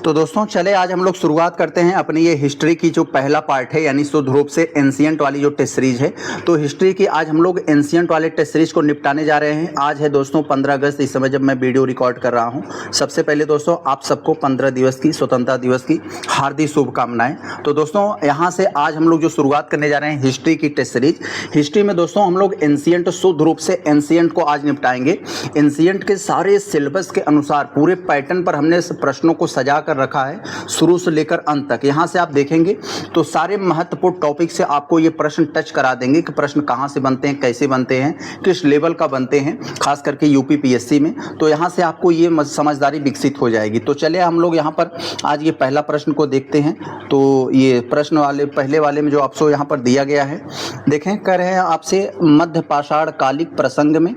तो दोस्तों चले आज हम लोग शुरुआत करते हैं अपनी ये हिस्ट्री की जो पहला पार्ट है, यानी शुद्ध रूप से एंशिएंट वाली जो टेस्ट सीरीज है। तो हिस्ट्री की आज हम लोग एंशिएंट वाले टेस्ट सीरीज को निपटाने जा रहे हैं। आज है दोस्तों 15 अगस्त, इस समय जब मैं वीडियो रिकॉर्ड कर रहा हूं। सबसे पहले दोस्तों आप सबको 15 दिवस की, स्वतंत्रता दिवस की हार्दिक शुभकामनाएं। तो दोस्तों यहाँ से आज हम लोग जो शुरुआत करने जा रहे हैं हिस्ट्री की टेस्ट सीरीज। हिस्ट्री में दोस्तों हम लोग एंशिएंट, शुद्ध रूप से एंशिएंट को आज निपटाएंगे। एंशिएंट के सारे सिलेबस के अनुसार पूरे पैटर्न पर हमने प्रश्नों को सजा कर रखा है, शुरू से लेकर अंत तक। यहां से आप देखेंगे तो सारे महत्वपूर्ण टॉपिक से आपको ये प्रश्न टच करा देंगे कि प्रश्न कहां से बनते हैं, कैसे बनते हैं, किस लेवल का बनते हैं, खास करके यूपी पीएससी में। तो यहां से आपको ये समझदारी विकसित हो जाएगी। तो चलिए हम लोग यहां पर आज ये पहला प्रश्न को देखते हैं। तो ये प्रश्न वाले पहले वाले में जो आपको यहां पर दिया गया है, देखें, कह रहे हैं आपसे मध्य पाषाण कालिक प्रसंग में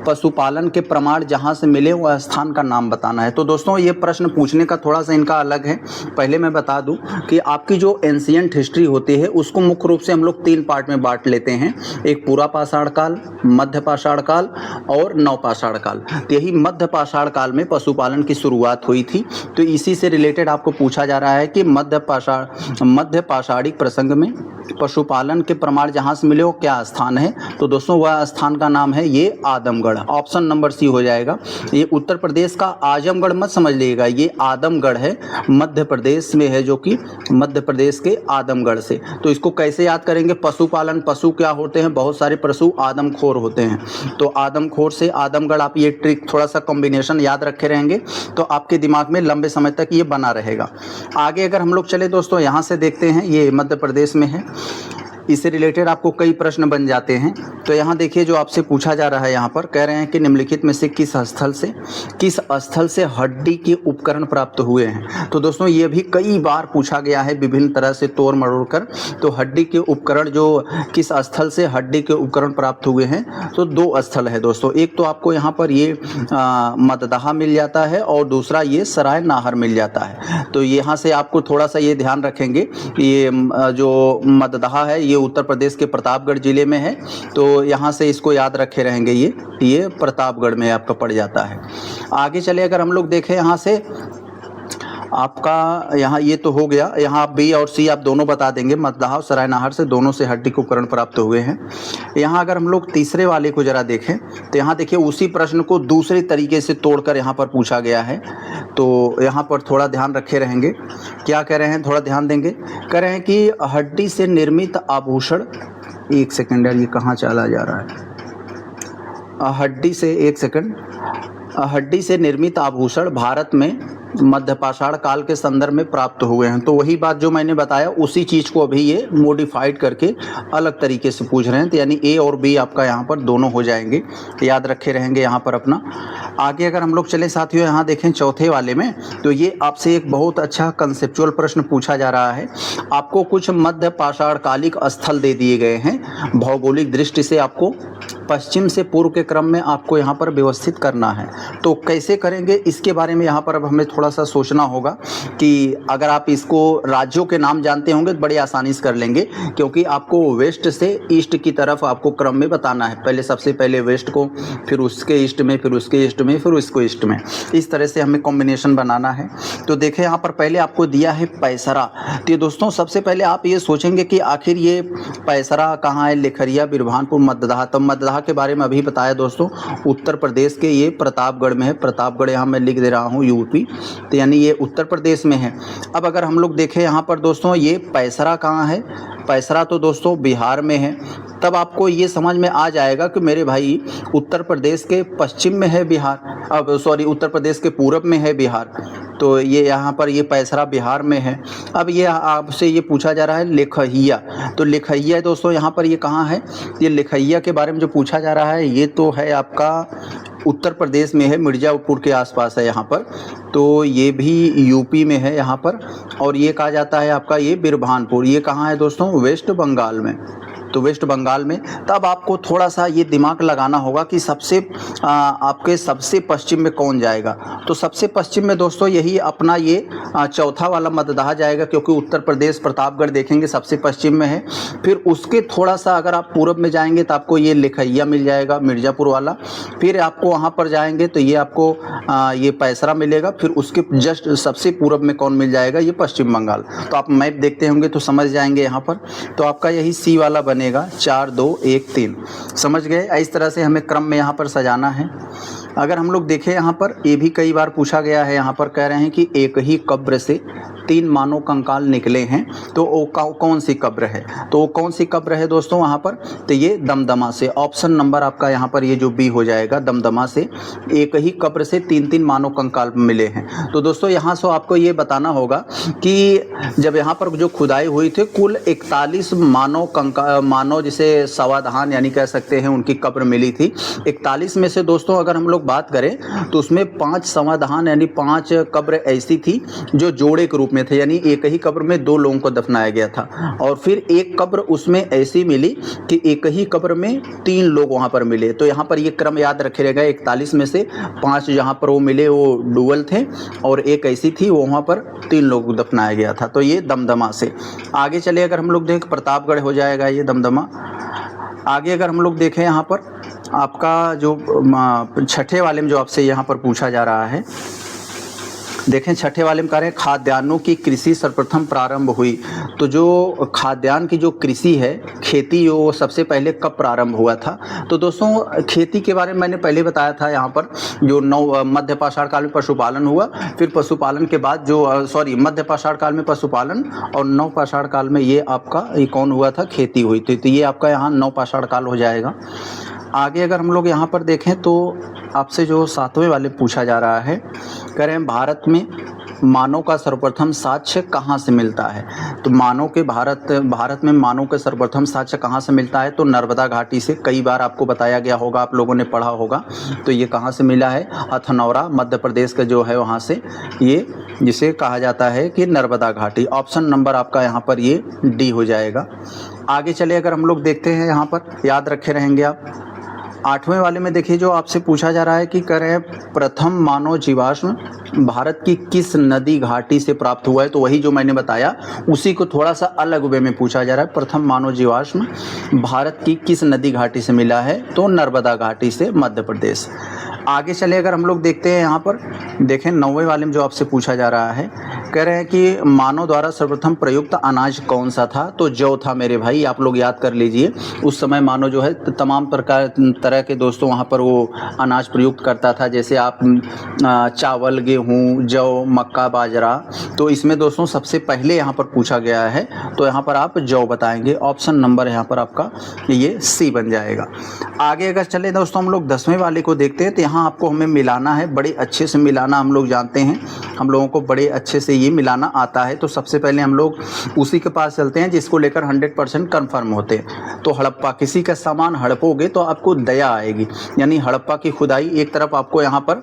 पशुपालन के प्रमाण जहां से मिले वह स्थान का नाम बताना है। तो दोस्तों ये प्रश्न पूछने का थोड़ा सा इनका अलग है। पहले मैं बता दूं कि आपकी जो एंशिएंट हिस्ट्री होती है उसको मुख्य रूप से हम लोग 3 पार्ट में बांट लेते हैं। एक पूरा पाषाण काल, मध्य पाषाण काल और नवपाषाण काल। तो यही मध्य पाषाण काल में पशुपालन की शुरुआत हुई थी। तो इसी से रिलेटेड आपको पूछा जा रहा है कि मध्य पाषाणिक प्रसंग में पशुपालन के प्रमाण जहां से मिले वो क्या स्थान है। तो दोस्तों वह स्थान का नाम है ये आदमगढ़। ऑप्शन नंबर सी हो जाएगा। ये उत्तर प्रदेश का आजमगढ़ मत समझ लीजिएगा, ये आदमगढ़ है, मध्य प्रदेश में है, जो कि मध्य प्रदेश के आदमगढ़ से। तो इसको कैसे याद करेंगे? पशुपालन, पशु क्या होते हैं? बहुत सारे पशु आदमखोर होते हैं। तो आदमखोर से आदमगढ़, आप ये ट्रिक थोड़ा सा कॉम्बिनेशन याद रखे रहेंगे तो आपके दिमाग में लंबे समय तक ये बना रहेगा। आगे अगर हम लोग चले दोस्तों, यहाँ से देखते हैं, ये मध्य प्रदेश में है। इससे रिलेटेड आपको कई प्रश्न बन जाते हैं। तो यहाँ देखिए जो आपसे पूछा जा रहा है, यहाँ पर कह रहे हैं कि निम्नलिखित में से किस स्थल से हड्डी के उपकरण प्राप्त हुए हैं। तो दोस्तों ये भी कई बार पूछा गया है विभिन्न तरह से तोड़ मरोड़ कर। तो हड्डी के उपकरण जो किस स्थल से हड्डी के उपकरण प्राप्त हुए हैं, तो 2 स्थल है दोस्तों। एक तो आपको यहाँ पर ये मददहा मिल जाता है और दूसरा ये सराय नाहर मिल जाता है। तो यहाँ से आपको थोड़ा सा ये ध्यान रखेंगे, ये जो मददहा है ये उत्तर प्रदेश के प्रतापगढ़ जिले में है। तो यहाँ से इसको याद रखे रहेंगे, ये प्रतापगढ़ में आपका पड़ जाता है। आगे चले अगर हम लोग देखें, यहाँ से आपका यहाँ ये तो हो गया। यहाँ बी और सी आप दोनों बता देंगे, मददहा और सराय नाहर से दोनों से हड्डी के उपकरण प्राप्त हुए हैं। यहाँ अगर हम लोग तीसरे वाले को जरा देखें तो यहाँ देखिए उसी प्रश्न को दूसरे तरीके से तोड़कर यहाँ पर पूछा गया है। तो यहाँ पर थोड़ा ध्यान रखे रहेंगे। क्या कह रहे हैं, थोड़ा ध्यान देंगे। कह रहे हैं कि हड्डी से निर्मित आभूषण, एक सेकेंड यार, ये कहाँ चला जा रहा है, हड्डी से, एक सेकंड, हड्डी से निर्मित आभूषण भारत में मध्य पाषाण काल के संदर्भ में प्राप्त हुए हैं। तो वही बात जो मैंने बताया उसी चीज़ को अभी ये मॉडिफाइड करके अलग तरीके से पूछ रहे हैं। तो यानी ए और बी आपका यहाँ पर दोनों हो जाएंगे, याद रखे रहेंगे यहाँ पर अपना। आगे अगर हम लोग चले साथियों, यहाँ देखें चौथे वाले में, तो ये आपसे एक बहुत अच्छा कंसेप्चुअल प्रश्न पूछा जा रहा है। आपको कुछ मध्य पाषाण कालिक स्थल दे दिए गए हैं, भौगोलिक दृष्टि से आपको पश्चिम से पूर्व के क्रम में आपको यहाँ पर व्यवस्थित करना है। तो कैसे करेंगे इसके बारे में यहाँ पर अब हमें थोड़ा सा सोचना होगा कि अगर आप इसको राज्यों के नाम जानते होंगे तो बड़ी आसानी से कर लेंगे, क्योंकि आपको वेस्ट से ईस्ट की तरफ आपको क्रम में बताना है। पहले सबसे पहले वेस्ट को, फिर उसके ईस्ट में, फिर उसके ईस्ट में, फिर उसको ईस्ट में, इस तरह से हमें कॉम्बिनेशन बनाना है। तो देखें यहाँ पर पहले आपको दिया है पैसरा। तो दोस्तों सबसे पहले आप ये सोचेंगे कि आखिर ये पैसरा कहाँ है, लेखरिया, बिरभानपुर, मददहा। तो मददहा के बारे में अभी बताया दोस्तों, उत्तर प्रदेश के ये प्रतापगढ़ में है। प्रतापगढ़ यहाँ मैं लिख दे रहा हूँ यूपी, तो यानी ये उत्तर प्रदेश में है। अब अगर हम लोग देखें यहाँ पर दोस्तों, ये पैसरा कहाँ है, पैसरा तो दोस्तों बिहार में है। तब आपको ये समझ में आ जाएगा कि मेरे भाई उत्तर प्रदेश के पश्चिम में है बिहार, अब सॉरी उत्तर प्रदेश के पूरब में है बिहार। तो ये यहाँ पर ये पैसरा बिहार में है। अब ये आपसे ये पूछा जा रहा है लेखहिया। तो लेखहिया दोस्तों यहाँ पर ये कहाँ है, ये लेखहिया के बारे में जो पूछा जा रहा है ये तो है आपका उत्तर प्रदेश में है, मिर्ज़ापुर के आसपास है यहाँ पर। तो ये भी यूपी में है यहाँ पर। और ये कहा जाता है आपका ये बिरभानपुर, ये कहाँ है दोस्तों, वेस्ट बंगाल में। तो वेस्ट बंगाल में। तब आपको थोड़ा सा ये दिमाग लगाना होगा कि आपके सबसे पश्चिम में कौन जाएगा। तो सबसे पश्चिम में दोस्तों यही अपना ये चौथा वाला मतदाह जाएगा, क्योंकि उत्तर प्रदेश प्रतापगढ़ देखेंगे सबसे पश्चिम में है। फिर उसके थोड़ा सा अगर आप पूर्व में जाएंगे तो आपको ये लिखैया मिल जाएगा, मिर्ज़ापुर वाला। फिर आपको वहाँ पर जाएंगे तो ये आपको ये पैसरा मिलेगा। फिर उसके जस्ट सबसे पूर्व में कौन मिल जाएगा, ये पश्चिम बंगाल। तो आप मैप देखते होंगे तो समझ जाएंगे यहाँ पर। तो आपका यही सी वाला बनेगा 4 2 1 3। समझ गए। इस तरह से हमें क्रम में यहाँ पर सजाना है। अगर हम लोग देखें यहाँ पर, ये भी कई बार पूछा गया है। यहाँ पर कह रहे हैं कि एक ही कब्र से 3 मानव कंकाल निकले हैं, तो वो कौन सी कब्र है। तो वो कौन सी कब्र है दोस्तों वहाँ पर, तो ये दमदमा से। ऑप्शन नंबर आपका यहाँ पर ये जो बी हो जाएगा, दमदमा से एक ही कब्र से 3 मानव कंकाल मिले हैं। तो दोस्तों यहाँ से आपको ये बताना होगा कि जब यहाँ पर जो खुदाई हुई थी, कुल 41 मानव जिसे सवाधान यानी कह सकते हैं उनकी कब्र मिली थी। 41 में से दोस्तों अगर हम लोग बात करें तो उसमें 5 समाधान यानी 5 कब्र ऐसी थी जो जोड़े के रूप में थे, यानी एक ही कब्र में 2 लोगों को दफनाया गया था। और फिर एक कब्र उसमें ऐसी मिली कि एक ही कब्र में 3 लोग वहां पर मिले। तो यहाँ पर ये क्रम याद रखे रहेगा। 41 में से 5 जहाँ पर वो मिले वो डुअल थे, और एक ऐसी थी वहाँ पर 3 लोग दफनाया गया था। तो ये दमदमा से। आगे चले अगर हम लोग देखें, प्रतापगढ़ हो जाएगा ये दमदमा। आगे अगर हम लोग देखें यहाँ पर आपका जो छठे वाले में जो आपसे यहाँ पर पूछा जा रहा है, देखें छठे वाले में कह रहे हैं खाद्यान्नों की कृषि सर्वप्रथम प्रारंभ हुई। तो जो खाद्यान्न की जो कृषि है, खेती, वो सबसे पहले कब प्रारंभ हुआ था। तो दोस्तों खेती के बारे में मैंने पहले बताया था। यहाँ पर जो मध्य पाषाण काल में पशुपालन हुआ, फिर पशुपालन के बाद मध्य पाषाण काल में पशुपालन, और नव पाषाण काल में ये आपका ये कौन हुआ था, खेती हुई थी। तो ये आपका यहाँ नव पाषाण काल हो जाएगा। आगे अगर हम लोग यहाँ पर देखें तो आपसे जो 7वें वाले पूछा जा रहा है, कह रहे हैं भारत में मानव का सर्वप्रथम साक्ष्य कहाँ से मिलता है। तो भारत में मानव का सर्वप्रथम साक्ष्य कहाँ से मिलता है, तो नर्मदा घाटी से। कई बार आपको बताया गया होगा, आप लोगों ने पढ़ा होगा। तो ये कहाँ से मिला है, हथनौरा मध्य प्रदेश का जो है वहाँ से, ये जिसे कहा जाता है कि नर्मदा घाटी। ऑप्शन नंबर आपका यहाँ पर ये डी हो जाएगा। आगे चले अगर हम लोग देखते हैं, यहाँ पर याद रखे रहेंगे आप 8वें वाले में देखिए जो आपसे पूछा जा रहा है कि कह रहे हैं प्रथम मानव जीवाश्म भारत की किस नदी घाटी से प्राप्त हुआ है। तो वही जो मैंने बताया उसी को थोड़ा सा अलग वे में पूछा जा रहा है। प्रथम मानव जीवाश्म भारत की किस नदी घाटी से मिला है, तो नर्मदा घाटी से, मध्य प्रदेश। आगे चले अगर हम लोग देखते हैं, यहाँ पर देखें 9वें वाले में जो आपसे पूछा जा रहा है, कह रहे हैं कि मानव द्वारा सर्वप्रथम प्रयुक्त अनाज कौन सा था। तो जौ था मेरे भाई, आप लोग याद कर लीजिए। उस समय मानव जो है तमाम तरह के दोस्तों वहाँ पर वो अनाज प्रयुक्त करता था, जैसे आप चावल, गेहूँ, जौ, मक्का, बाजरा। तो इसमें दोस्तों सबसे पहले यहाँ पर पूछा गया है, तो यहाँ पर आप जौ बताएंगे। ऑप्शन नंबर यहाँ पर आपका ये सी बन जाएगा। आगे अगर चले दोस्तों हम लोग 10वें वाले को देखते हैं, तो यहाँ आपको हमें मिलाना है, बड़े अच्छे से मिलाना हम लोग जानते हैं, हम लोगों को बड़े अच्छे से ये मिलाना आता है। तो सबसे पहले हम लोग उसी के पास चलते हैं जिसको लेकर 100% कन्फर्म होते हैं। तो हड़प्पा, किसी का सामान हड़पोगे तो आपको दया आएगी। यानी हड़प्पा की खुदाई, एक तरफ आपको यहाँ पर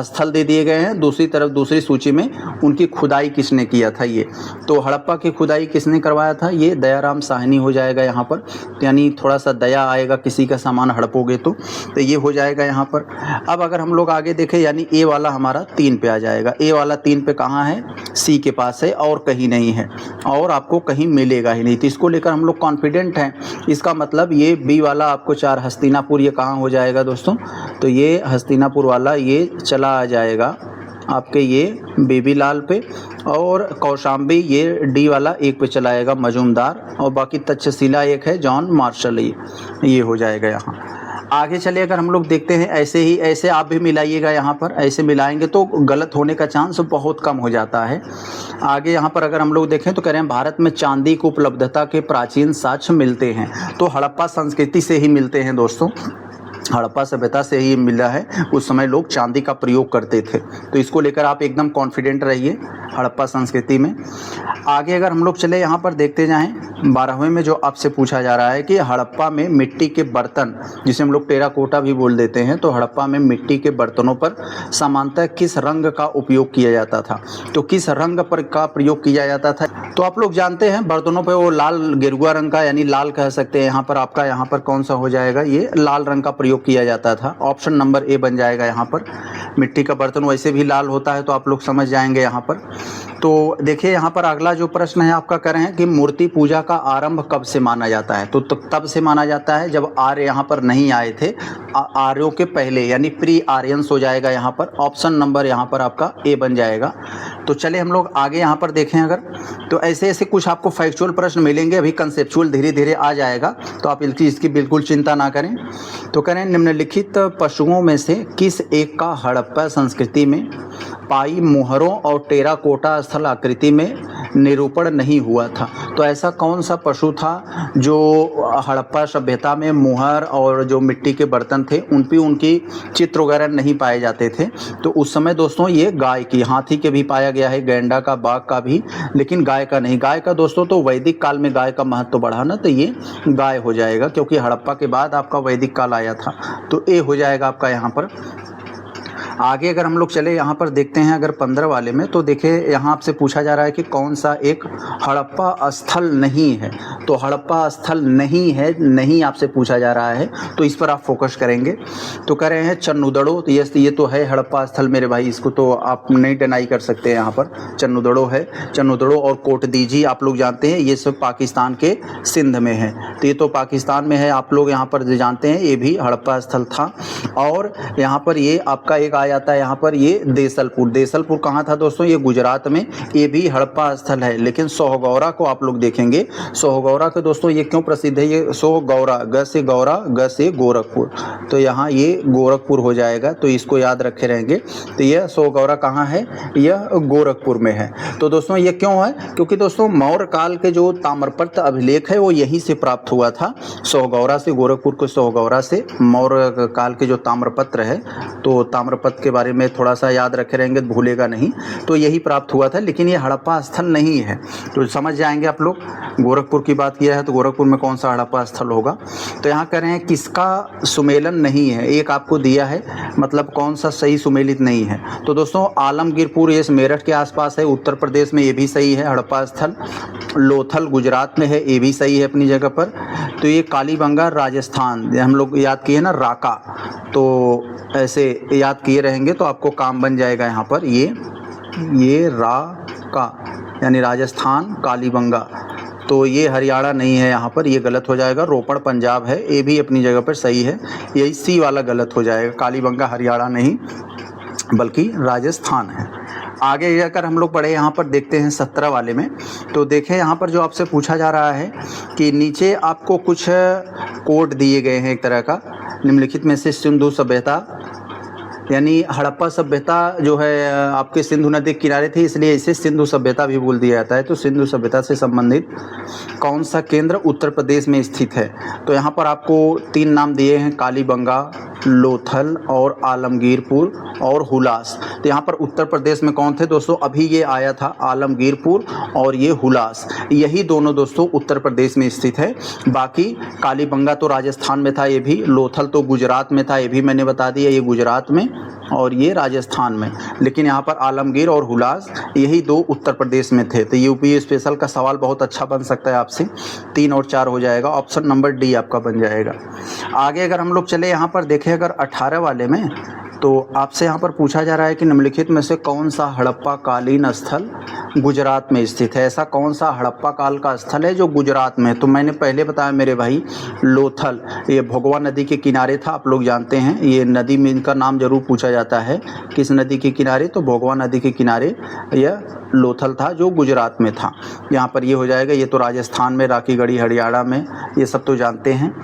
स्थल दे दिए गए हैं, दूसरी तरफ दूसरी सूची में उनकी खुदाई किसने किया था। ये तो हड़प्पा की खुदाई किसने करवाया था, ये दयाराम साहनी हो जाएगा यहाँ पर। यानी थोड़ा सा दया आएगा किसी का सामान हड़पोगे तो ये हो जाएगा यहाँ पर। अब अगर हम लोग आगे देखें, यानी ए वाला हमारा 3 पे आ जाएगा। ए वाला 3 पे कहाँ है, सी के पास है और कहीं नहीं है, और आपको कहीं मिलेगा ही नहीं। तो इसको लेकर हम लोग कॉन्फिडेंट हैं। इसका मतलब ये बी वाला आपको 4 हस्तिनापुर, ये कहाँ हो जाएगा दोस्तों, तो ये हस्तिनापुर वाला ये चला आ जाएगा आपके ये बेबीलाल पे, और कौशाम्बी ये डी वाला 1 पे चलाएगा मजूमदार, और बाकी तक्षशिला 1 है जॉन मार्शल, ये हो जाएगा यहाँ। आगे चले अगर हम लोग देखते हैं, ऐसे आप भी मिलाइएगा यहाँ पर। ऐसे मिलाएंगे तो गलत होने का चांस बहुत कम हो जाता है। आगे यहाँ पर अगर हम लोग देखें तो कह रहे हैं भारत में चांदी की उपलब्धता के प्राचीन साक्ष्य मिलते हैं। तो हड़प्पा संस्कृति से ही मिलते हैं दोस्तों, हड़प्पा सभ्यता से ही मिला है। उस समय लोग चांदी का प्रयोग करते थे, तो इसको लेकर आप एकदम कॉन्फिडेंट रहिए हड़प्पा संस्कृति में। आगे अगर हम लोग चले यहाँ पर देखते जाएं, 12वें में जो आपसे पूछा जा रहा है कि हड़प्पा में मिट्टी के बर्तन, जिसे हम लोग टेराकोटा भी बोल देते हैं, तो हड़प्पा में मिट्टी के बर्तनों पर सामान्यतः किस रंग का उपयोग किया जाता था। तो किस रंग पर का प्रयोग किया जाता था, तो आप लोग जानते हैं बर्तनों पे वो लाल गेरुआ रंग का यानी लाल कह सकते हैं, यहाँ पर आपका यहाँ पर कौन सा हो जाएगा, ये लाल रंग का प्रयोग किया जाता था। ऑप्शन नंबर ए बन जाएगा यहाँ पर। मिट्टी का बर्तन वैसे भी लाल होता है तो आप लोग समझ जाएंगे यहाँ पर। तो देखिए यहाँ पर अगला जो प्रश्न है आपका कर रहे हैं कि मूर्ति पूजा का आरंभ कब से माना जाता है। तो तब से माना जाता है जब आर्य यहाँ पर नहीं आए थे, आर्यों के पहले, यानी प्री आर्यंस हो जाएगा यहाँ पर। ऑप्शन नंबर यहाँ पर आपका ए बन जाएगा। तो चले हम लोग आगे यहाँ पर देखें अगर, तो ऐसे ऐसे कुछ आपको फैक्चुअल प्रश्न मिलेंगे, अभी कंसेप्चुअल धीरे धीरे आ जाएगा, तो आप इसकी बिल्कुल चिंता ना करें। तो करें निम्नलिखित पशुओं में से किस एक का हड़प्पा संस्कृति में पाई मुहरों और टेराकोटा स्थल आकृति में निरूपण नहीं हुआ था। तो ऐसा कौन सा पशु था जो हड़प्पा सभ्यता में मुहर और जो मिट्टी के बर्तन थे उन पे उनकी चित्र वगैरह नहीं पाए जाते थे। तो उस समय दोस्तों ये गाय की, हाथी के भी पाया गया है, गैंडा का, बाघ का भी, लेकिन गाय का नहीं। गाय का दोस्तों तो वैदिक काल में गाय का महत्व बढ़ा ना, तो ये गाय हो जाएगा, क्योंकि हड़प्पा के बाद आपका वैदिक काल आया था। तो ए हो जाएगा आपका यहाँ पर। आगे अगर हम लोग चले यहाँ पर देखते हैं अगर 15 वाले में, तो देखिए यहाँ आपसे पूछा जा रहा है कि कौन सा एक हड़प्पा स्थल नहीं है। तो हड़प्पा स्थल नहीं है, नहीं आपसे पूछा जा रहा है, तो इस पर आप फोकस करेंगे। तो कह रहे हैं चन्नुदड़ो, तो ये तो है हड़प्पा स्थल मेरे भाई, इसको तो आप नहीं डिनाई कर सकते हैं। यहाँ पर चन्नुदड़ो है, चन्नुदड़ो और कोटदीजी आप लोग जानते हैं, ये सब पाकिस्तान के सिंध में है। तो ये तो पाकिस्तान में है, आप लोग यहाँ पर जानते हैं, ये भी हड़प्पा स्थल था। और यहाँ पर ये आपका एक आ जाता है यहाँ पर, ये देसलपुर। देसलपुर कहाँ था दोस्तों, ये गुजरात में, ये भी हड़प्पा स्थल है। लेकिन सोहगौरा को आप लोग देखेंगे, सोहगौरा के दोस्तों ये क्यों प्रसिद्ध है, ये सोहगौरा, ग से गौरा, ग से गोरखपुर, तो यहाँ ये गोरखपुर हो जाएगा, तो इसको याद रखे रहेंगे। तो यह सोहगौरा कहाँ है, यह गोरखपुर में है। तो दोस्तों ये क्यों है, क्योंकि दोस्तों मौर्य काल के जो ताम्रपत्र अभिलेख है वो यहीं से प्राप्त हुआ था, सोहगौरा से, गोरखपुर के सोहगौरा से। मौर्य काल के जो ताम्रपत्र है, तो ताम्रपत्र के बारे में थोड़ा सा याद रखे रहेंगे, भूलेगा नहीं, तो यही प्राप्त हुआ था। लेकिन ये हड़प्पा स्थल नहीं है, तो समझ जाएंगे आप लोग। गोरखपुर की बात किया है तो गोरखपुर में कौन सा हड़प्पा स्थल होगा। तो यहाँ कह रहे हैं किसका सुमेलन नहीं है, एक आपको दिया है, मतलब कौन सा सही सुमेलित नहीं है। तो दोस्तों आलमगीरपुर, ये मेरठ के आसपास है, उत्तर प्रदेश में, ये भी सही है हड़प्पा स्थल। लोथल गुजरात में है, ये भी सही है अपनी जगह पर। तो ये कालीबंगा राजस्थान, हम लोग याद किए ना राका, तो ऐसे याद किए रहेंगे तो आपको काम बन जाएगा यहाँ पर। ये राका यानी राजस्थान, कालीबंगा, तो ये हरियाणा नहीं है यहाँ पर, ये गलत हो जाएगा। रोपड़ पंजाब है, ये भी अपनी जगह पर सही है, यही सी वाला गलत हो जाएगा। कालीबंगा हरियाणा नहीं बल्कि राजस्थान है। आगे जाकर हम लोग पढ़े यहाँ पर देखते हैं 17 वाले में। तो देखें यहाँ पर जो आपसे पूछा जा रहा है कि नीचे आपको कुछ कोड दिए गए हैं एक तरह का, निम्नलिखित में से सिंधु सभ्यता यानी हड़प्पा सभ्यता जो है आपके सिंधु नदी के किनारे थी, इसलिए इसे सिंधु सभ्यता भी बोल दिया जाता है। तो सिंधु सभ्यता से संबंधित कौन सा केंद्र उत्तर प्रदेश में स्थित है। तो यहाँ पर आपको 3 नाम दिए हैं, कालीबंगा, लोथल और आलमगीरपुर और हुलास। तो यहाँ पर उत्तर प्रदेश में कौन थे दोस्तों, अभी ये आया था आलमगीरपुर और ये हुलास, यही दोनों दोस्तों उत्तर प्रदेश में स्थित है। बाकी कालीबंगा तो राजस्थान में था, ये भी लोथल तो गुजरात में था, ये भी मैंने बता दिया, ये गुजरात में और ये राजस्थान में। लेकिन यहाँ पर आलमगीर और हुलास यही 2 उत्तर प्रदेश में थे। तो यूपी स्पेशल का सवाल बहुत अच्छा बन सकता है आपसे, 3 और 4 हो जाएगा, ऑप्शन नंबर डी आपका बन जाएगा। आगे अगर हम लोग चले यहाँ पर देखें अगर 18 वाले में, तो आपसे यहाँ पर पूछा जा रहा है कि निम्नलिखित में से कौन सा हड़प्पा कालीन स्थल गुजरात में स्थित है। ऐसा कौन सा हड़प्पा काल का स्थल है जो गुजरात में है। तो मैंने पहले बताया मेरे भाई, लोथल, ये भोगवा नदी के किनारे था, आप लोग जानते हैं, ये नदी में इनका नाम जरूर पूछा जाता है, किस नदी के किनारे, तो भोगवा नदी के किनारे यह लोथल था जो गुजरात में था। यहाँ पर ये हो जाएगा, ये तो राजस्थान में, राखीगढ़ी हरियाणा में, ये सब तो जानते हैं।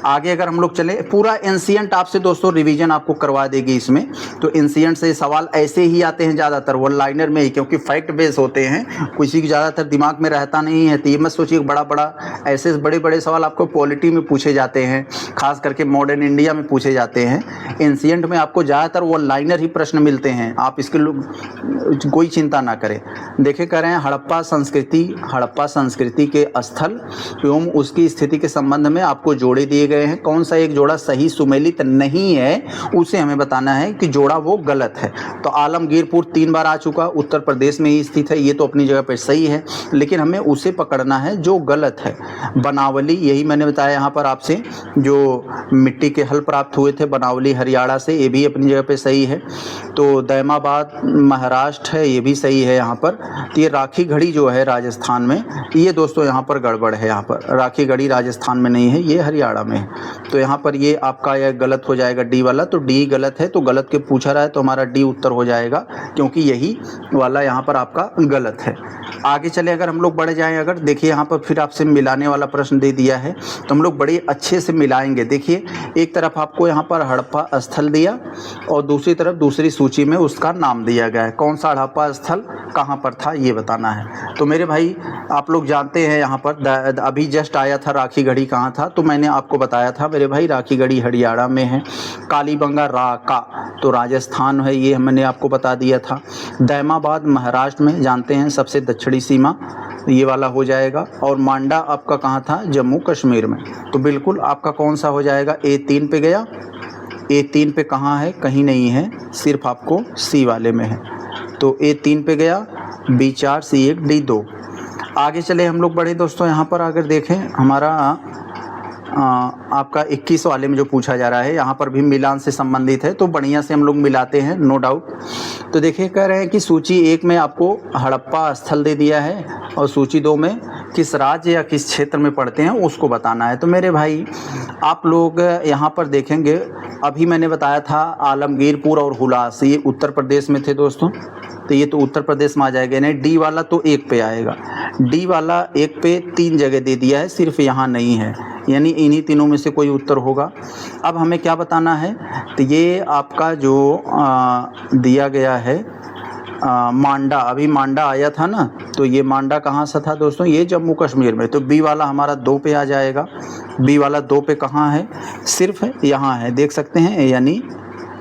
आगे अगर हम लोग चले, पूरा एंशिएंट आपसे दोस्तों रिवीजन आपको करवा देगी इसमें। तो एंशिएंट से सवाल ऐसे ही आते हैं ज़्यादातर वन लाइनर में ही, क्योंकि फैक्ट बेस होते हैं, किसी की ज़्यादातर दिमाग में रहता नहीं है। तो ये मत सोचिए बड़ा बड़ा ऐसे बड़े बड़े सवाल आपको पॉलिटी में पूछे जाते हैं, खास करके मॉडर्न इंडिया में पूछे जाते हैं। एंशिएंट में आपको ज़्यादातर वन लाइनर ही प्रश्न मिलते हैं, आप इसके कोई चिंता ना करें। देखे कह रहे हैं हड़प्पा संस्कृति के स्थल एवं उसकी स्थिति के संबंध में आपको जोड़े दिए गए हैं। कौन सा एक जोड़ा सही सुमेलित नहीं है उसे हमें बताना है कि जोड़ा वो गलत है। तो आलमगीरपुर 3 बार आ चुका, उत्तर प्रदेश में ही स्थित है, ये तो अपनी जगह पर सही है, लेकिन हमें उसे पकड़ना है जो गलत है। बनावली, यही मैंने बताया यहाँ पर आपसे, जो मिट्टी के हल प्राप्त हुए थे बनावली हरियाणा से, ये भी अपनी जगह पे सही है। तो दैमाबाद महाराष्ट्र है, ये भी सही है यहाँ पर। तो ये राखी गढ़ी जो है राजस्थान में, ये दोस्तों यहाँ पर गड़बड़ है, यहाँ पर राखी गढ़ी राजस्थान में नहीं है, ये हरियाणा में है। तो यहाँ पर ये आपका यह गलत हो जाएगा डी वाला, तो डी गलत है, तो गलत के पूछा रहा है तो हमारा डी उत्तर हो जाएगा, क्योंकि यही वाला यहाँ पर आपका गलत है। आगे चले अगर हम लोग बढ़ जाएं, अगर देखिए यहाँ पर फिर आपसे मिलाने वाला प्रश्न दे दिया है, तो हम लोग बड़े अच्छे से मिलाएंगे। देखिए एक तरफ आपको यहाँ पर हड़प्पा स्थल दिया और दूसरी तरफ दूसरी सूची में उसका नाम दिया गया है। कौन सा हड़प्पा स्थल कहाँ पर था ये बताना है। तो मेरे भाई आप लोग जानते हैं यहाँ पर अभी जस्ट आया था राखी गढ़ी कहाँ था, तो मैंने आपको बताया था मेरे भाई राखी गढ़ी हरियाणा में है। कालीबंगा राका तो राजस्थान है, ये मैंने आपको बता दिया था। दैमाबाद महाराष्ट्र में, जानते हैं सबसे दक्षिणी सीमा, ये वाला हो जाएगा। और मांडा आपका कहाँ था, जम्मू कश्मीर में। तो बिल्कुल आपका कौन सा हो जाएगा, A3 पे गया। A3 पे कहाँ है, कहीं नहीं है, सिर्फ आपको सी वाले में है। तो A3 पे गया, B4 C1 D2। आगे चले हम लोग बढ़े दोस्तों, यहाँ पर अगर देखें हमारा आपका 21 वाले में जो पूछा जा रहा है, यहाँ पर भी मिलान से संबंधित है, तो बढ़िया से हम लोग मिलाते हैं, नो डाउट। तो देखिए कह रहे हैं कि सूची 1 में आपको हड़प्पा स्थल दे दिया है और सूची 2 में किस राज्य या किस क्षेत्र में पड़ते हैं उसको बताना है। तो मेरे भाई आप लोग यहाँ पर देखेंगे, अभी मैंने बताया था आलमगीरपुर और हुलास, ये उत्तर प्रदेश में थे दोस्तों, तो ये तो उत्तर प्रदेश में आ जाएगा। नहीं, डी वाला तो 1 पे आएगा, डी वाला 1 पे 3 जगह दे दिया है, सिर्फ यहाँ नहीं है, यानी इन्हीं तीनों में से कोई उत्तर होगा। अब हमें क्या बताना है, तो ये आपका जो दिया गया है मांडा, अभी मांडा आया था ना, तो ये मांडा कहाँ से था दोस्तों, ये जम्मू कश्मीर में। तो बी वाला हमारा 2 पे आ जाएगा। बी वाला 2 पे कहाँ है, सिर्फ यहाँ है, देख सकते हैं, यानी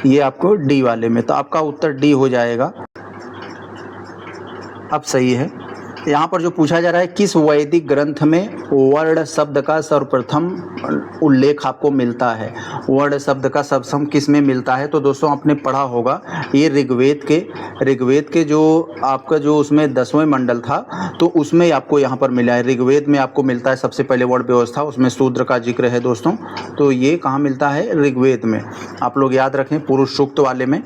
ये आपको डी वाले में। तो आपका उत्तर डी हो जाएगा। अब सही है। यहाँ पर जो पूछा जा रहा है, किस वैदिक ग्रंथ में वर्ण शब्द का सर्वप्रथम उल्लेख आपको मिलता है, वर्ण शब्द का सर्वप्रथम किस में मिलता है। तो दोस्तों आपने पढ़ा होगा, ये ऋग्वेद के जो आपका जो उसमें 10वें मंडल था, तो उसमें आपको यहाँ पर मिला है। ऋग्वेद में आपको मिलता है सबसे पहले वर्ण व्यवस्था, उसमें शूद्र का जिक्र है दोस्तों। तो ये कहाँ मिलता है, ऋग्वेद में, आप लोग याद रखें, पुरुष सूक्त वाले में।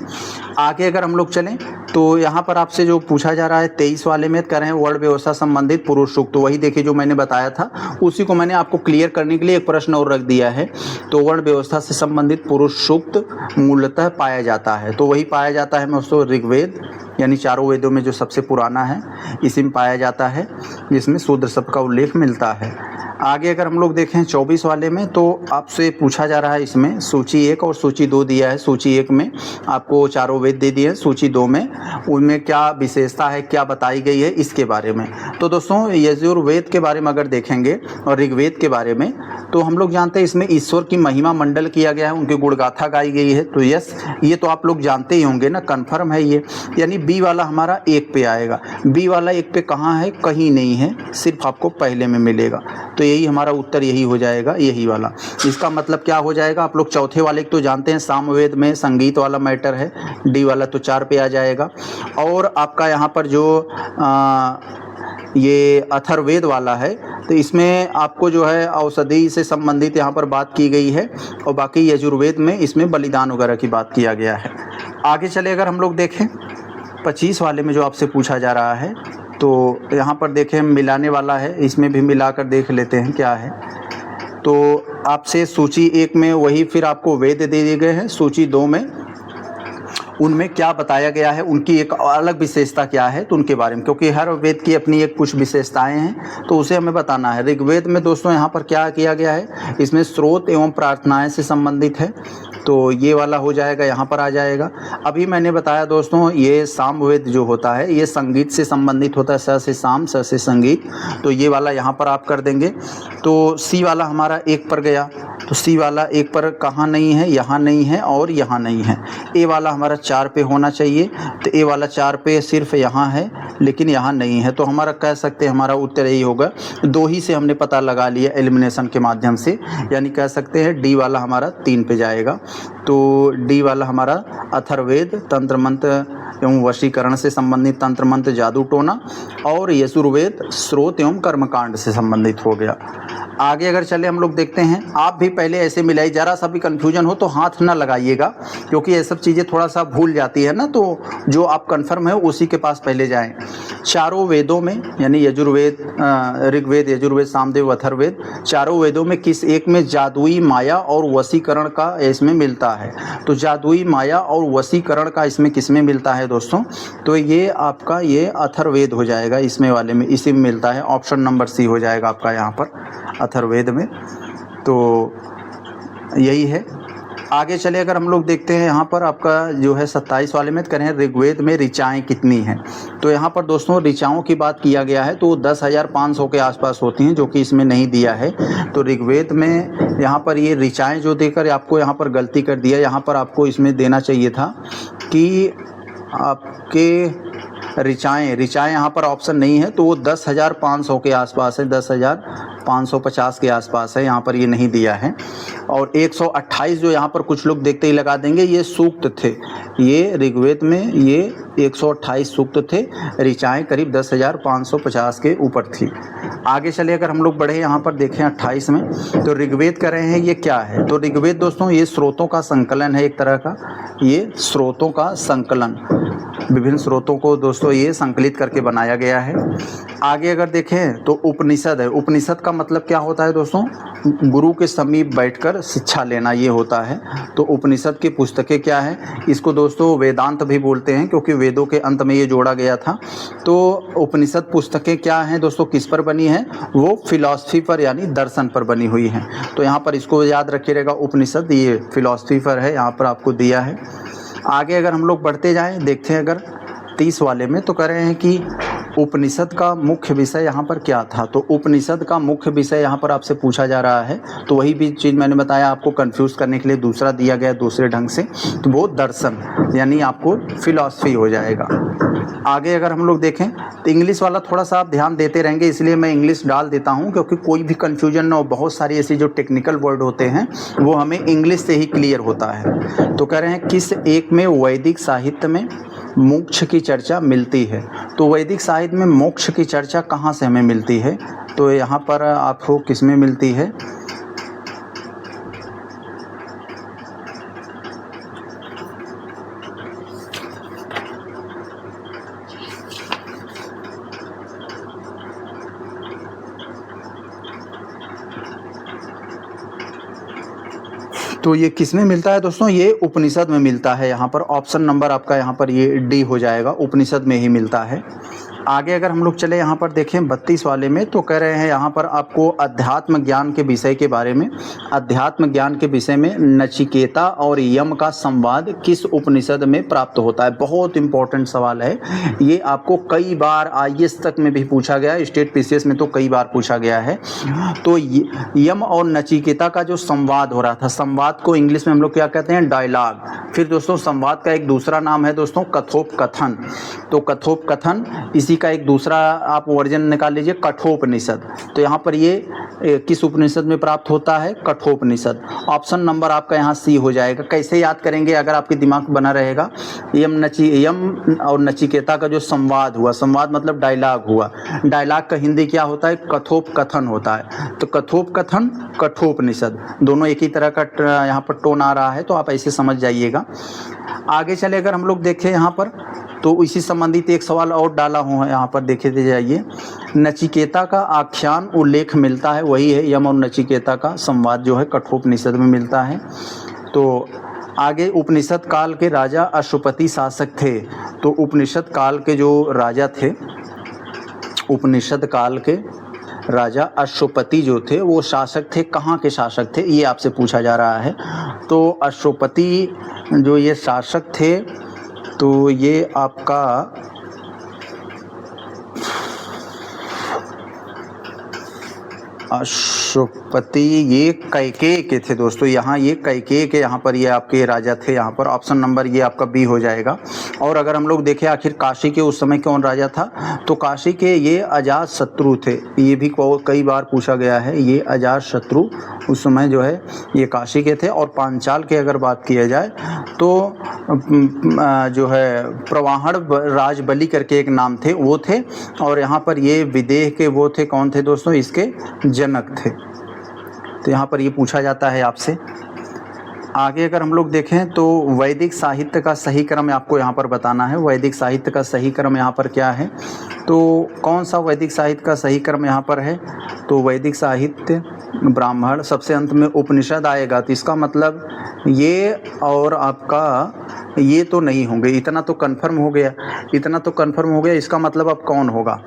आगे अगर हम लोग चलें तो यहाँ पर आपसे जो पूछा जा रहा है 23 वाले में, कह रहे हैं वर्ण व्यवस्था संबंधित पुरुष सूक्त, तो वही देखिए जो मैंने बताया था, उसी को मैंने आपको क्लियर करने के लिए एक प्रश्न और रख दिया है। तो वर्ण व्यवस्था से संबंधित पुरुष सूक्त मूलतः पाया जाता है, तो वही पाया जाता है दोस्तों ऋग्वेद, यानी चारों वेदों में जो सबसे पुराना है, इसी में पाया जाता है, जिसमें शूद्र शब्द का उल्लेख मिलता है। आगे अगर हम लोग देखें 24 वाले में, तो आपसे पूछा जा रहा है, इसमें सूची 1 और सूची 2 दिया है। सूची 1 में आपको चारों वेद दे दिए हैं, सूची 2 में उनमें क्या विशेषता है, क्या बताई गई है, इसके बारे में। तो दोस्तों यजुर्वेद के बारे में अगर देखेंगे और ऋग्वेद के बारे में, तो हम लोग जानते हैं इसमें ईश्वर की महिमा मंडल किया गया है, उनकी गुणगाथा गाई गई है। तो यस, ये तो आप लोग जानते ही होंगे ना, कन्फर्म है ये। यानी बी वाला हमारा 1 पे आएगा। बी वाला 1 पे कहाँ है, कहीं नहीं है, सिर्फ आपको पहले में मिलेगा। तो यही हमारा उत्तर यही हो जाएगा, यही वाला। इसका मतलब क्या हो जाएगा, आप लोग चौथे वाले तो जानते हैं, सामवेद में संगीत वाला मैटर है, डी वाला तो 4 पे आ जाएगा। और आपका यहाँ पर जो ये अथर्ववेद वाला है, तो इसमें आपको जो है औषधि से संबंधित यहाँ पर बात की गई है, और बाकी यजुर्वेद में इसमें बलिदान वगैरह की बात किया गया है। आगे चले अगर हम लोग देखें 25 वाले में जो आपसे पूछा जा रहा है, तो यहाँ पर देखें मिलाने वाला है, इसमें भी मिलाकर देख लेते हैं क्या है। तो आपसे सूची 1 में वही फिर आपको वेद दे दिए गए हैं, सूची 2 में उनमें क्या बताया गया है, उनकी एक अलग विशेषता क्या है, तो उनके बारे में, क्योंकि हर वेद की अपनी एक कुछ विशेषताएं हैं, तो उसे हमें बताना है। ऋग्वेद में दोस्तों यहाँ पर क्या किया गया है, इसमें स्रोत एवं प्रार्थनाएं से संबंधित है, तो ये वाला हो जाएगा, यहाँ पर आ जाएगा। अभी मैंने बताया दोस्तों, ये सामवेद जो होता है ये संगीत से संबंधित होता है, स से साम, स से संगीत, तो ये वाला यहाँ पर आप कर देंगे। तो सी वाला हमारा 1 पर गया। तो सी वाला एक पर कहाँ नहीं है, यहाँ नहीं है और यहाँ नहीं है। ए वाला हमारा 4 पे होना चाहिए, तो ए वाला 4 पे सिर्फ यहाँ है लेकिन यहाँ नहीं है। तो हमारा कह सकते हैं हमारा उत्तर यही होगा। 2 ही से हमने पता लगा लिया एलिमिनेशन के माध्यम से, यानी कह सकते हैं डी वाला हमारा 3 पे जाएगा। तो डी वाला हमारा अथर्ववेद तंत्र मंत्र एवं वशीकरण से संबंधित तंत्र मंत्र जादू टोना, और यजुर्वेद स्रोत एवं कर्मकांड से संबंधित हो गया। आगे अगर चले हम लोग देखते हैं, आप भी पहले ऐसे मिलाई, जरा सा भी कन्फ्यूजन हो तो हाथ ना लगाइएगा, क्योंकि ये सब चीज़ें थोड़ा सा भूल जाती है ना, तो जो आप कन्फर्म है उसी के पास पहले जाएं। चारों वेदों में यानी यजुर्वेद, ऋग्वेद, यजुर्वेद, सामवेद, अथर्ववेद, चारों वेदों में किस एक में जादुई माया और वशीकरण का इसमें मिलता है? तो जादुई माया और वशीकरण का इसमें किस में मिलता है दोस्तों? तो ये आपका ये अथर्ववेद हो जाएगा, इसमें वाले में इसी में मिलता है। ऑप्शन नंबर सी हो जाएगा आपका यहाँ पर अथर्ववेद में। तो यही है। आगे चले अगर हम लोग देखते हैं यहाँ पर आपका जो है 27 वाले में करें ऋग्वेद में ऋचाएँ कितनी हैं? तो यहाँ पर दोस्तों ऋचाओं की बात किया गया है तो 10,500 के आसपास होती हैं, जो कि इसमें नहीं दिया है। तो ऋग्वेद में यहाँ पर ये ऋचाएँ जो देकर आपको यहाँ पर गलती कर दिया, यहाँ पर आपको इसमें देना चाहिए था कि आपके ऋचाएँ यहाँ पर ऑप्शन नहीं है, तो वो 10,500 के आसपास है, 10,550 के आसपास है, यहाँ पर ये नहीं दिया है। और 128 जो यहाँ पर कुछ लोग देखते ही लगा देंगे, ये सूक्त थे, ये ऋग्वेद में ये 128 सूक्त थे, ऋचाएँ करीब 10,550 के ऊपर थी। आगे चले अगर हम लोग बढ़े यहाँ पर देखें 28 में, तो ऋग्वेद कर रहे हैं ये क्या है? तो ऋग्वेद दोस्तों ये स्रोतों का संकलन है, एक तरह का ये स्रोतों का संकलन, विभिन्न स्रोतों को दोस्तों ये संकलित करके बनाया गया है। आगे अगर देखें तो उपनिषद है। उपनिषद का मतलब क्या होता है दोस्तों? गुरु के समीप बैठकर शिक्षा लेना, ये होता है। तो उपनिषद की पुस्तकें क्या है? इसको दोस्तों वेदांत भी बोलते हैं, क्योंकि वेदों के अंत में ये जोड़ा गया था। तो उपनिषद पुस्तकें क्या हैं दोस्तों, किस पर बनी है? वो फिलॉसफी पर यानी दर्शन पर बनी हुई हैं। तो यहाँ पर इसको याद रखिएगा, उपनिषद ये फिलॉसफी पर है, यहाँ पर आपको दिया है। आगे अगर हम लोग बढ़ते जाएं, देखते हैं अगर 30 वाले में, तो कह रहे हैं कि उपनिषद का मुख्य विषय यहाँ पर क्या था? तो उपनिषद का मुख्य विषय यहाँ पर आपसे पूछा जा रहा है, तो वही भी चीज़ मैंने बताया आपको कंफ्यूज करने के लिए दूसरा दिया गया दूसरे ढंग से, तो वो दर्शन यानी आपको फिलॉसफी हो जाएगा। आगे अगर हम लोग देखें तो इंग्लिश वाला थोड़ा सा आप ध्यान देते रहेंगे, इसलिए मैं इंग्लिश डाल देता हूँ, क्योंकि कोई भी कन्फ्यूजन ना हो। बहुत सारी ऐसी जो टेक्निकल वर्ड होते हैं वो हमें इंग्लिश से ही क्लियर होता है। तो कह रहे हैं किस एक में वैदिक साहित्य में मोक्ष की चर्चा मिलती है? तो वैदिक साहित्य में मोक्ष की चर्चा कहाँ से हमें मिलती है? तो यहाँ पर आपको किस में मिलती है? तो ये किस में मिलता है दोस्तों? ये उपनिषद में मिलता है। यहाँ पर ऑप्शन नंबर आपका यहाँ पर ये डी हो जाएगा, उपनिषद में ही मिलता है। आगे अगर हम लोग चले यहाँ पर देखें 32 वाले में, तो कह रहे हैं यहाँ पर आपको अध्यात्म ज्ञान के विषय के बारे में, अध्यात्म ज्ञान के विषय में नचिकेता और यम का संवाद किस उपनिषद में प्राप्त होता है? बहुत इंपॉर्टेंट सवाल है ये, आपको कई बार IAS तक में भी पूछा गया है, स्टेट PCS में तो कई बार पूछा गया है। तो यम और नचिकेता का जो संवाद हो रहा था, संवाद को इंग्लिश में हम लोग क्या कहते हैं? डायलॉग। फिर दोस्तों संवाद का एक दूसरा नाम है दोस्तों कथोपकथन। तो कथोपकथन, इसी का एक दूसरा आप वर्जन निकाल लीजिए कठोपनिषद। तो यहाँ पर ये किस उपनिषद में प्राप्त होता है? कठोपनिषद। ऑप्शन नंबर आपका यहाँ सी हो जाएगा। कैसे याद करेंगे अगर आपके दिमाग में बना रहेगा? यम और नचिकेता का जो संवाद हुआ, संवाद मतलब डायलॉग हुआ, डायलॉग का हिंदी क्या होता है? कथोपकथन होता है। तो कथोपकथन, कठोपनिषद, दोनों एक ही तरह का यहाँ पर टोन आ रहा है, तो आप ऐसे समझ जाइएगा। आगे चले अगर हम लोग देखें यहाँ पर, तो इसी संबंधित एक सवाल और डाला हूँ यहाँ पर, देखे दे जाइए। नचिकेता का आख्यान उल्लेख मिलता है, वही है यम और नचिकेता का संवाद जो है कठोपनिषद में मिलता है। तो आगे उपनिषद काल के राजा अश्वपति शासक थे। तो उपनिषद काल के जो राजा थे, उपनिषद काल के राजा अश्वपति जो थे वो शासक थे, कहाँ के शासक थे ये आपसे पूछा जा रहा है। तो अश्वपति जो ये शासक थे, तो ये आपका अशोकपति ये कैकेय के थे दोस्तों, यहाँ ये कैकेय के यहाँ पर ये आपके राजा थे। यहाँ पर ऑप्शन नंबर ये आपका बी हो जाएगा। और अगर हम लोग देखें आखिर काशी के उस समय कौन राजा था, तो काशी के ये अजातशत्रु थे। ये भी कई बार पूछा गया है, ये अजातशत्रु उस समय जो है ये काशी के थे। और पांचाल के अगर बात किया जाए तो जो है प्रवाहण राजबली करके एक नाम थे, वो थे। और यहाँ पर ये विदेह के वो थे, कौन थे दोस्तों, इसके जनक थे। तो यहाँ पर ये पूछा जाता है आपसे। आगे अगर हम लोग देखें तो वैदिक साहित्य का सही क्रम आपको यहाँ पर बताना है। वैदिक साहित्य का सही क्रम यहाँ पर क्या है, तो कौन सा वैदिक साहित्य का सही क्रम यहाँ पर है, तो वैदिक साहित्य ब्राह्मण, सबसे अंत में उपनिषद आएगा। तो इसका मतलब ये और आपका ये तो नहीं होंगे, इतना तो कंफर्म हो गया, इतना तो कंफर्म हो गया। इसका मतलब अब कौन होगा,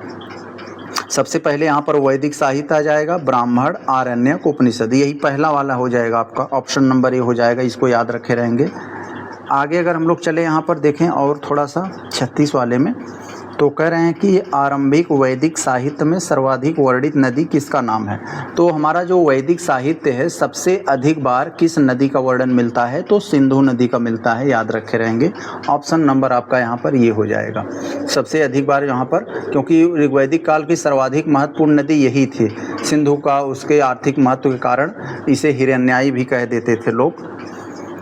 सबसे पहले यहाँ पर वैदिक साहित्य आ जाएगा, ब्राह्मण, आरण्यक, उपनिषद, यही पहला वाला हो जाएगा आपका। ऑप्शन नंबर ए हो जाएगा, इसको याद रखे रहेंगे। आगे अगर हम लोग चले यहाँ पर देखें और थोड़ा सा 36 वाले में, तो कह रहे हैं कि आरंभिक वैदिक साहित्य में सर्वाधिक वर्णित नदी किसका नाम है। तो हमारा जो वैदिक साहित्य है सबसे अधिक बार किस नदी का वर्णन मिलता है, तो सिंधु नदी का मिलता है, याद रखे रहेंगे। ऑप्शन नंबर आपका यहाँ पर ये हो जाएगा, सबसे अधिक बार यहाँ पर, क्योंकि ऋग्वैदिक काल की सर्वाधिक महत्वपूर्ण नदी यही थी सिंधु का। उसके आर्थिक महत्व के कारण इसे हिरण्याई भी कह देते थे लोग।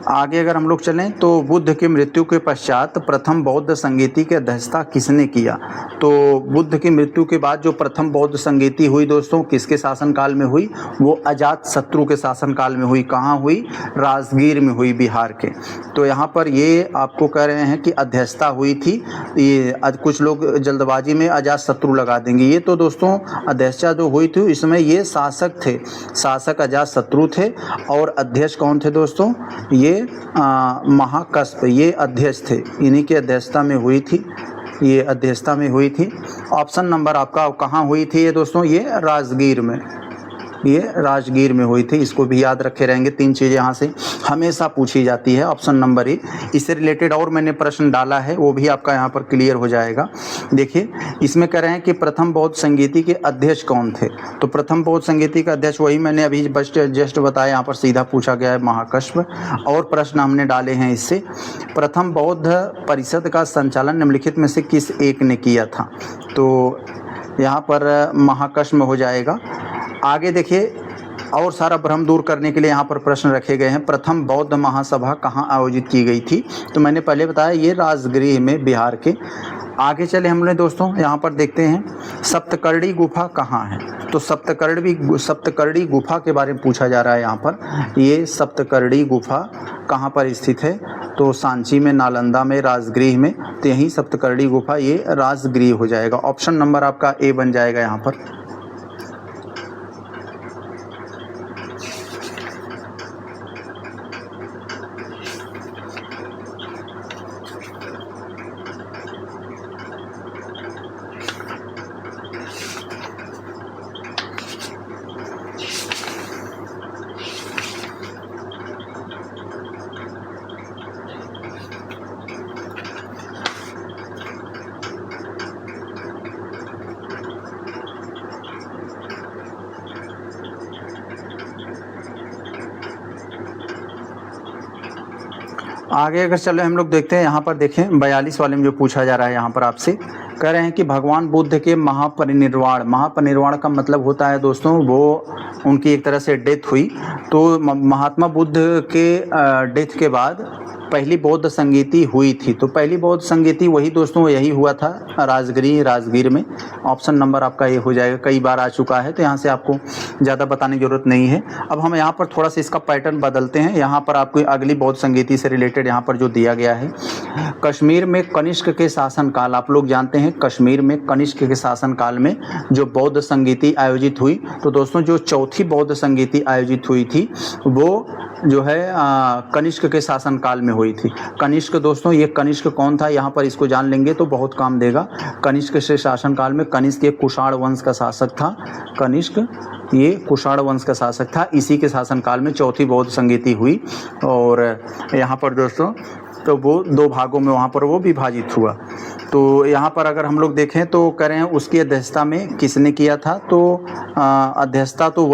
आगे अगर हम लोग चलें तो बुद्ध की मृत्यु के पश्चात प्रथम बौद्ध संगीति की अध्यक्षता किसने किया। तो बुद्ध की मृत्यु के बाद जो प्रथम बौद्ध संगीति हुई दोस्तों, किसके शासनकाल में हुई, वो अजातशत्रु के शासनकाल में हुई। कहाँ हुई, राजगीर में हुई, बिहार के। तो यहाँ पर ये आपको कह रहे हैं कि अध्यक्षता हुई थी। ये कुछ लोग जल्दबाजी में अजातशत्रु लगा देंगे, ये तो दोस्तों अध्यक्षता जो हुई थी इसमें ये शासक थे, शासक अजातशत्रु थे। और अध्यक्ष कौन थे दोस्तों, ये महाकश्यप, ये अध्यक्ष थे, इन्हीं की अध्यक्षता में हुई थी, ये अध्यक्षता में हुई थी। ऑप्शन नंबर आपका कहाँ हुई थी ये दोस्तों, ये राजगीर में, ये राजगीर में हुई थी। इसको भी याद रखे रहेंगे, 3 चीज़ें यहाँ से हमेशा पूछी जाती है। ऑप्शन नंबर ए, इससे रिलेटेड और मैंने प्रश्न डाला है, वो भी आपका यहाँ पर क्लियर हो जाएगा। देखिए इसमें कह रहे हैं कि प्रथम बौद्ध संगीति के अध्यक्ष कौन थे। तो प्रथम बौद्ध संगीति का अध्यक्ष वही मैंने अभी जस्ट बताया, यहाँ पर सीधा पूछा गया है, महाकश्यप। और प्रश्न हमने डाले हैं इससे, प्रथम बौद्ध परिषद का संचालन निम्नलिखित में से किस एक ने किया था। तो यहाँ पर महाकश्यप हो जाएगा। आगे देखिए और सारा भ्रम दूर करने के लिए यहाँ पर प्रश्न रखे गए हैं, प्रथम बौद्ध महासभा कहाँ आयोजित की गई थी। तो मैंने पहले बताया ये राजगृह में, बिहार के। आगे चले हमने दोस्तों यहाँ पर देखते हैं सप्तकर्णी गुफा कहाँ है। तो सप्तकर्णी गुफा के बारे में पूछा जा रहा है यहाँ पर। ये सप्तकर्णी गुफा कहाँ पर स्थित है, तो सांची में, नालंदा में, राजगृह में। तो यही सप्तकर्णी गुफा ये राजगृह हो जाएगा। ऑप्शन नंबर आपका ए बन जाएगा यहाँ पर। आगे अगर चले हम लोग देखते हैं, यहाँ पर देखें 42 वाले में जो पूछा जा रहा है यहाँ पर आपसे, कह रहे हैं कि भगवान बुद्ध के महापरिनिर्वाण, महापरिनिर्वाण का मतलब होता है दोस्तों वो उनकी एक तरह से डेथ हुई। तो महात्मा बुद्ध के डेथ के बाद पहली बौद्ध संगीति हुई थी। तो पहली बौद्ध संगीति वही दोस्तों यही हुआ था, राजगीर में। ऑप्शन नंबर आपका ये हो जाएगा, कई बार आ चुका है तो यहाँ से आपको ज़्यादा बताने की जरूरत नहीं है। अब हम यहाँ पर थोड़ा सा इसका पैटर्न बदलते हैं। यहाँ पर आपको अगली बौद्ध संगीति से रिलेटेड यहाँ पर जो दिया गया है, कश्मीर में कनिष्क के शासनकाल, आप लोग जानते हैं कश्मीर में कनिष्क के शासनकाल में जो बौद्ध संगीति आयोजित हुई। तो दोस्तों जो चौथी बौद्ध संगीति आयोजित हुई थी वो जो है कनिष्क के शासनकाल में हुई थी। कनिष्क दोस्तों, ये कनिष्क कौन था, यहाँ पर इसको जान लेंगे तो बहुत काम देगा। कनिष्क से शासनकाल में, कनिष्क एक कुषाण वंश का शासक था, कनिष्क ये कुषाण वंश का शासक था। इसी के शासनकाल में चौथी बौद्ध संगीति हुई। और यहाँ पर दोस्तों तो वो 2 भागों में वहाँ पर वो विभाजित हुआ। तो यहाँ पर अगर हम लोग देखें तो कह रहे हैं उसकी अध्यक्षता में किसने किया था, तो अध्यक्षता तो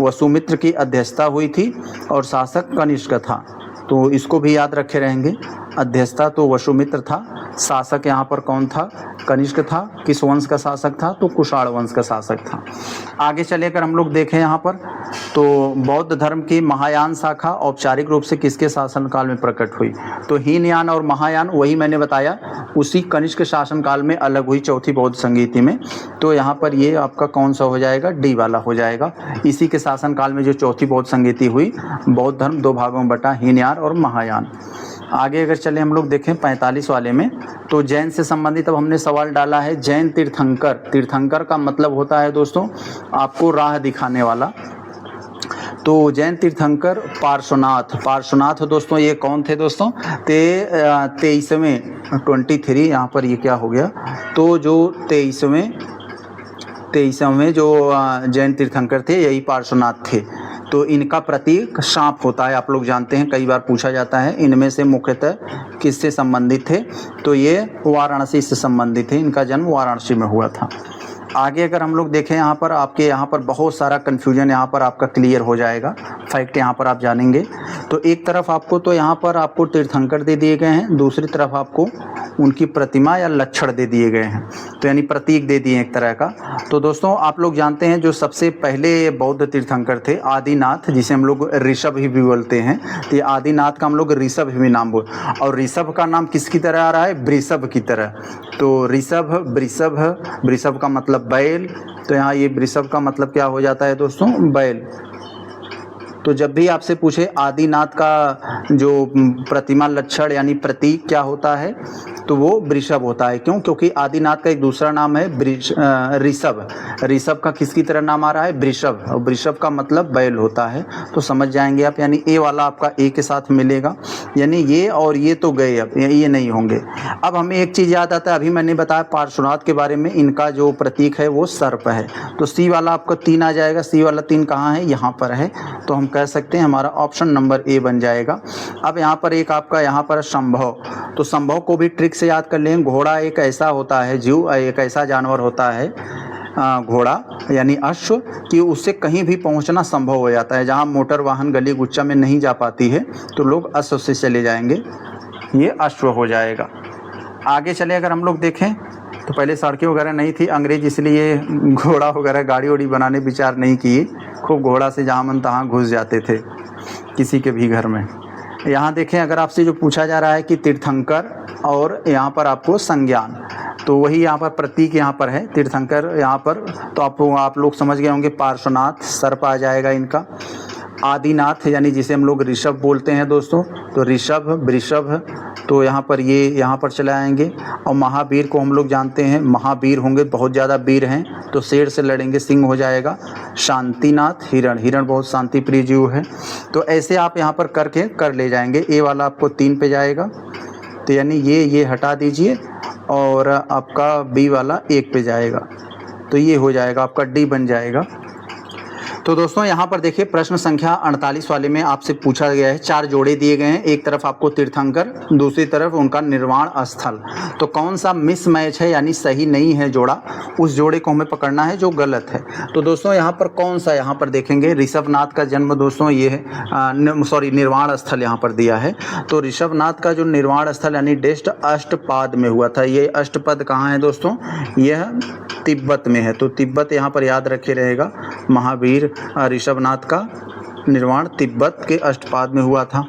वसुमित्र की अध्यक्षता हुई थी और शासक कनिष्क था। तो इसको भी याद रखे रहेंगे, अध्यक्षता तो वसुमित्र था, शासक यहाँ पर कौन था, कनिष्क था। किस वंश का शासक था, तो कुषाण वंश का शासक था। आगे चले अगर हम लोग देखें यहाँ पर तो बौद्ध धर्म की महायान शाखा औपचारिक रूप से किसके शासनकाल में प्रकट हुई, तो हीनयान और महायान वही मैंने बताया उसी कनिष्क शासनकाल में अलग हुई चौथी बौद्ध संगीति में। तो यहाँ पर ये आपका कौन सा हो जाएगा, डी वाला हो जाएगा। इसी के शासनकाल में जो चौथी बौद्ध संगीति हुई, बौद्ध धर्म दो भागों में बटा, हीनयान और महायान। आगे अगर चले हम लोग देखें 45 वाले में, तो जैन से संबंधित अब हमने सवाल डाला है। जैन तीर्थंकर, तीर्थंकर का मतलब होता है दोस्तों आपको राह दिखाने वाला। तो जैन तीर्थंकर पार्श्वनाथ दोस्तों ये कौन थे दोस्तों, 23वें यहाँ पर ये क्या हो गया, तो जो 23वें जो जैन तीर्थंकर थे यही पार्श्वनाथ थे। तो इनका प्रतीक सांप होता है, आप लोग जानते हैं, कई बार पूछा जाता है। इनमें से मुख्यतः किससे संबंधित थे, तो ये वाराणसी से संबंधित थे, इनका जन्म वाराणसी में हुआ था। आगे अगर हम लोग देखें यहाँ पर आपके यहाँ पर बहुत सारा कन्फ्यूजन यहाँ पर आपका क्लियर हो जाएगा, फैक्ट यहाँ पर आप जानेंगे। तो एक तरफ आपको तो यहाँ पर आपको तीर्थंकर दे दिए गए हैं, दूसरी तरफ आपको उनकी प्रतिमा या लक्षण दे दिए गए हैं, तो यानी प्रतीक दे दिए एक तरह का। तो दोस्तों आप लोग जानते हैं जो सबसे पहले बौद्ध तीर्थंकर थे आदिनाथ, जिसे हम लोग ऋषभ ही भी बोलते हैं, तो ये आदिनाथ का हम लोग ऋषभ भी नाम बोल, और ऋषभ का नाम किसकी तरह आ रहा है, वृषभ की तरह। तो ऋषभ, वृषभ का मतलब बैल, तो यहाँ ये वृषभ का मतलब क्या हो जाता है दोस्तों, बैल। तो जब भी आपसे पूछे आदिनाथ का जो प्रतिमा लक्षण यानी प्रतीक क्या होता है, तो वो वृषभ होता है। क्यों, क्योंकि आदिनाथ का एक दूसरा नाम है ऋषभ। ऋषभ का किसकी तरह नाम आ रहा है, वृषभ, और वृषभ का मतलब बैल होता है। तो समझ जाएंगे आप, यानी ए वाला आपका ए के साथ मिलेगा, यानी ये और ये तो गए, अब ये नहीं होंगे। अब हमें एक चीज़ याद आता है, अभी मैंने बताया पार्श्वनाथ के बारे में, इनका जो प्रतीक है वो सर्प है। तो सी वाला आपका 3 आ जाएगा, सी वाला 3 कहाँ है, यहाँ पर है। तो हम कह सकते हैं हमारा ऑप्शन नंबर ए बन जाएगा। अब यहाँ पर एक आपका यहाँ पर संभव, तो संभव को भी ट्रिक से याद कर लें। घोड़ा एक ऐसा होता है जीव, एक ऐसा जानवर होता है घोड़ा यानी अश्व, कि उससे कहीं भी पहुंचना संभव हो जाता है। जहां मोटर वाहन गली गुच्चा में नहीं जा पाती है तो लोग अश्व से चले जाएंगे, ये अश्व हो जाएगा। आगे चले अगर हम लोग देखें तो पहले सड़कें वगैरह नहीं थी, अंग्रेज इसलिए घोड़ा वगैरह गाड़ी वाड़ी बनाने विचार नहीं किए, खूब घोड़ा से जहाँ मन तहाँ घुस जाते थे किसी के भी घर में। यहाँ देखें अगर आपसे जो पूछा जा रहा है कि तीर्थंकर और यहाँ पर आपको संज्ञान, तो वही यहाँ पर प्रतीक यहाँ पर है तीर्थंकर यहाँ पर, तो आप लोग समझ गए होंगे पार्श्वनाथ सर्प आ जाएगा इनका। आदिनाथ यानी जिसे हम लोग ऋषभ बोलते हैं दोस्तों, तो ऋषभ वृषभ, तो यहाँ पर ये यहाँ पर चले आएंगे। और महावीर को हम लोग जानते हैं, महावीर होंगे, बहुत ज़्यादा वीर हैं, तो शेर से लड़ेंगे सिंह हो जाएगा। शांतिनाथ हिरण बहुत शांति प्रिय जीव है। तो ऐसे आप यहाँ पर करके कर ले जाएंगे। ए वाला आपको 3 पे जाएगा, तो यानी ये हटा दीजिए, और आपका बी वाला 1 पे जाएगा, तो ये हो जाएगा आपका डी बन जाएगा। तो दोस्तों यहाँ पर देखिए प्रश्न संख्या 48 वाले में आपसे पूछा गया है, 4 जोड़े दिए गए हैं, एक तरफ आपको तीर्थंकर, दूसरी तरफ उनका निर्वाण स्थल। तो कौन सा मिस मैच है यानी सही नहीं है जोड़ा, उस जोड़े को हमें पकड़ना है जो गलत है। तो दोस्तों यहाँ पर कौन सा, यहाँ पर देखेंगे ऋषभनाथ का जन्म दोस्तों ये है, निर्वाण स्थल यहाँ पर दिया है। तो ऋषभनाथ का जो निर्वाण स्थल यानी डेस्ट अष्टपाद में हुआ था। ये अष्टपद कहाँ है दोस्तों, यह तिब्बत में है। तो तिब्बत यहाँ पर याद रखे रहेगा, महावीर ऋषभनाथ का निर्वाण तिब्बत के अष्टपाद में हुआ था।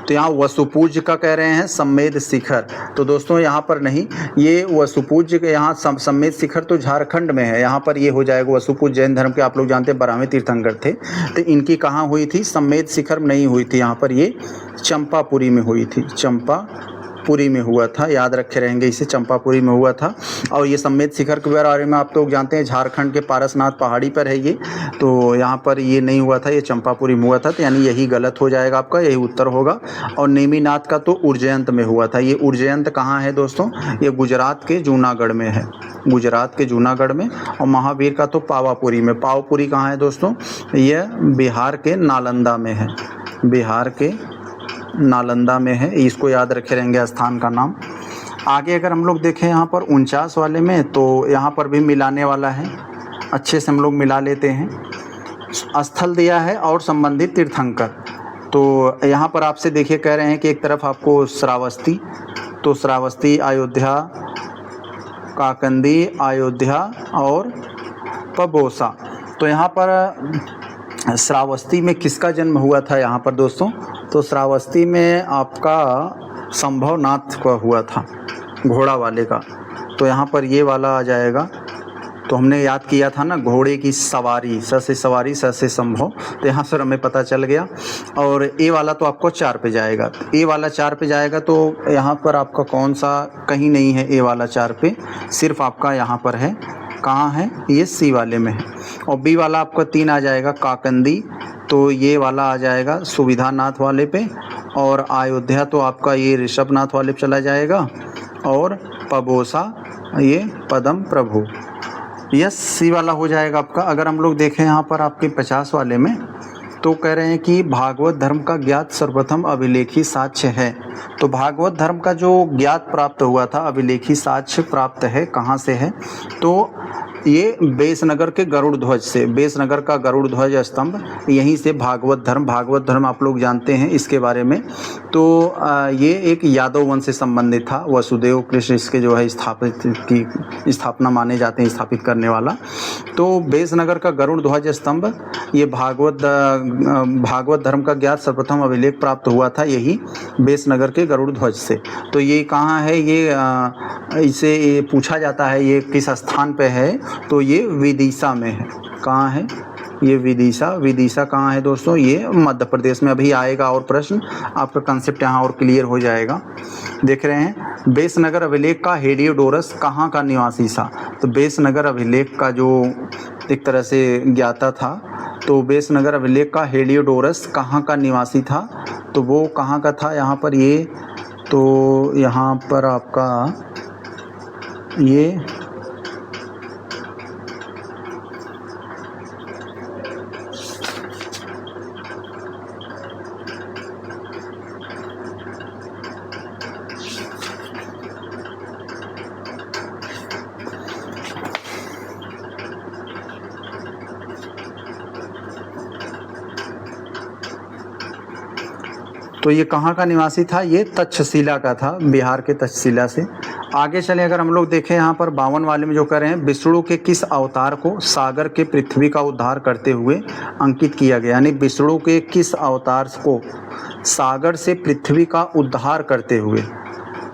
तो यहाँ वसुपूज्य का कह रहे हैं सम्मेद शिखर, तो दोस्तों यहाँ पर नहीं, ये वसुपूज्य के यहाँ सम्मेद शिखर तो झारखंड में है, यहाँ पर ये हो जाएगा वसुपूज्य। जैन धर्म के आप लोग जानते हैं 12वें तीर्थंकर थे, तो इनकी कहाँ हुई थी, सम्मेद शिखर में नहीं हुई थी, यहाँ पर ये चंपापुरी में हुई थी, चंपापुरी में हुआ था, याद रखे रहेंगे इसे, चंपापुरी में हुआ था। और ये सम्मेद शिखर के बारे में आप लोग जानते हैं झारखंड के पारसनाथ पहाड़ी पर है ये, तो यहाँ पर ये नहीं हुआ था, ये चंपापुरी में हुआ था, तो यानी यही गलत हो जाएगा आपका, यही उत्तर होगा। और नेमिनाथ का तो उज्जैन में हुआ था। ये उज्जैन कहाँ है दोस्तों, ये गुजरात के जूनागढ़ में है, गुजरात के जूनागढ़ में। और महावीर का तो पावापुरी में, पावापुरी कहाँ है दोस्तों, यह बिहार के नालंदा में है, बिहार के नालंदा में है, इसको याद रखे रहेंगे स्थान का नाम। आगे अगर हम लोग देखें यहाँ पर 49 वाले में, तो यहाँ पर भी मिलाने वाला है, अच्छे से हम लोग मिला लेते हैं। स्थल दिया है और संबंधित तीर्थंकर, तो यहाँ पर आपसे देखिए कह रहे हैं कि एक तरफ आपको श्रावस्ती, तो श्रावस्ती अयोध्या, काकंदी अयोध्या और पबोसा। तो यहाँ पर श्रावस्ती में किसका जन्म हुआ था यहाँ पर दोस्तों? तो श्रावस्ती में आपका संभवनाथ का हुआ था, घोड़ा वाले का। तो यहाँ पर ये वाला आ जाएगा। तो हमने याद किया था ना, घोड़े की सवारी, स से सवारी स से संभव, तो यहाँ से हमें पता चल गया। और ए वाला तो आपको 4 पे जाएगा, ए वाला 4 पे जाएगा। तो यहाँ पर आपका कौन सा, कहीं नहीं है ए वाला 4 पे, सिर्फ आपका यहाँ पर है। कहाँ है? ये सी वाले में है। और बी वाला आपका 3 आ जाएगा, काकंदी, तो ये वाला आ जाएगा सुविधानाथ वाले पे। और अयोध्या तो आपका ये ऋषभनाथ वाले पे चला जाएगा। और पबोसा ये पदम प्रभु, यस सी वाला हो जाएगा आपका। अगर हम लोग देखें यहाँ पर आपके 50 वाले में, तो कह रहे हैं कि भागवत धर्म का ज्ञात सर्वप्रथम अभिलेखी साक्ष्य है। तो भागवत धर्म का जो ज्ञात प्राप्त हुआ था, अभिलेखी साक्ष्य प्राप्त है, कहाँ से है? तो ये बेसनगर के गरुड़ ध्वज से, बेसनगर का गरुड़ ध्वज स्तंभ, यहीं से भागवत धर्म आप लोग जानते हैं इसके बारे में। तो ये एक यादव वंश से संबंधित था। वसुदेव कृष्ण इसके जो है स्थापना माने जाते हैं, स्थापित करने वाला। तो बेसनगर का गरुड़ ध्वज स्तंभ, ये भागवत धर्म का ज्ञात सर्वप्रथम अभिलेख प्राप्त हुआ था यही बेसनगर के गरुड़ ध्वज से। तो ये कहाँ है? ये इसे पूछा जाता है ये किस स्थान पे है? तो ये विदिशा में है। कहाँ है? ये विदिशा कहाँ है दोस्तों? ये मध्य प्रदेश में। अभी आएगा और प्रश्न, आपका कंसेप्ट यहाँ और क्लियर हो जाएगा। देख रहे हैं, बेसनगर अभिलेख का हेडियोडोरस कहाँ का निवासी था? तो बेसनगर अभिलेख का जो एक तरह से ज्ञाता था, तो बेसनगर अभिलेख का हेडियोडोरस कहाँ का निवासी था? तो वो कहाँ का था यहाँ पर? ये तो यहाँ पर आपका ये तो ये कहाँ का निवासी था? ये तक्षशिला का था, बिहार के तक्षशिला से। आगे चले अगर हम लोग देखें यहाँ पर 52 वाले में जो कर रहे हैं, विष्णु के किस अवतार को सागर के पृथ्वी का उद्धार करते हुए अंकित किया गया? यानी विष्णु के किस अवतार को सागर से पृथ्वी का उद्धार करते हुए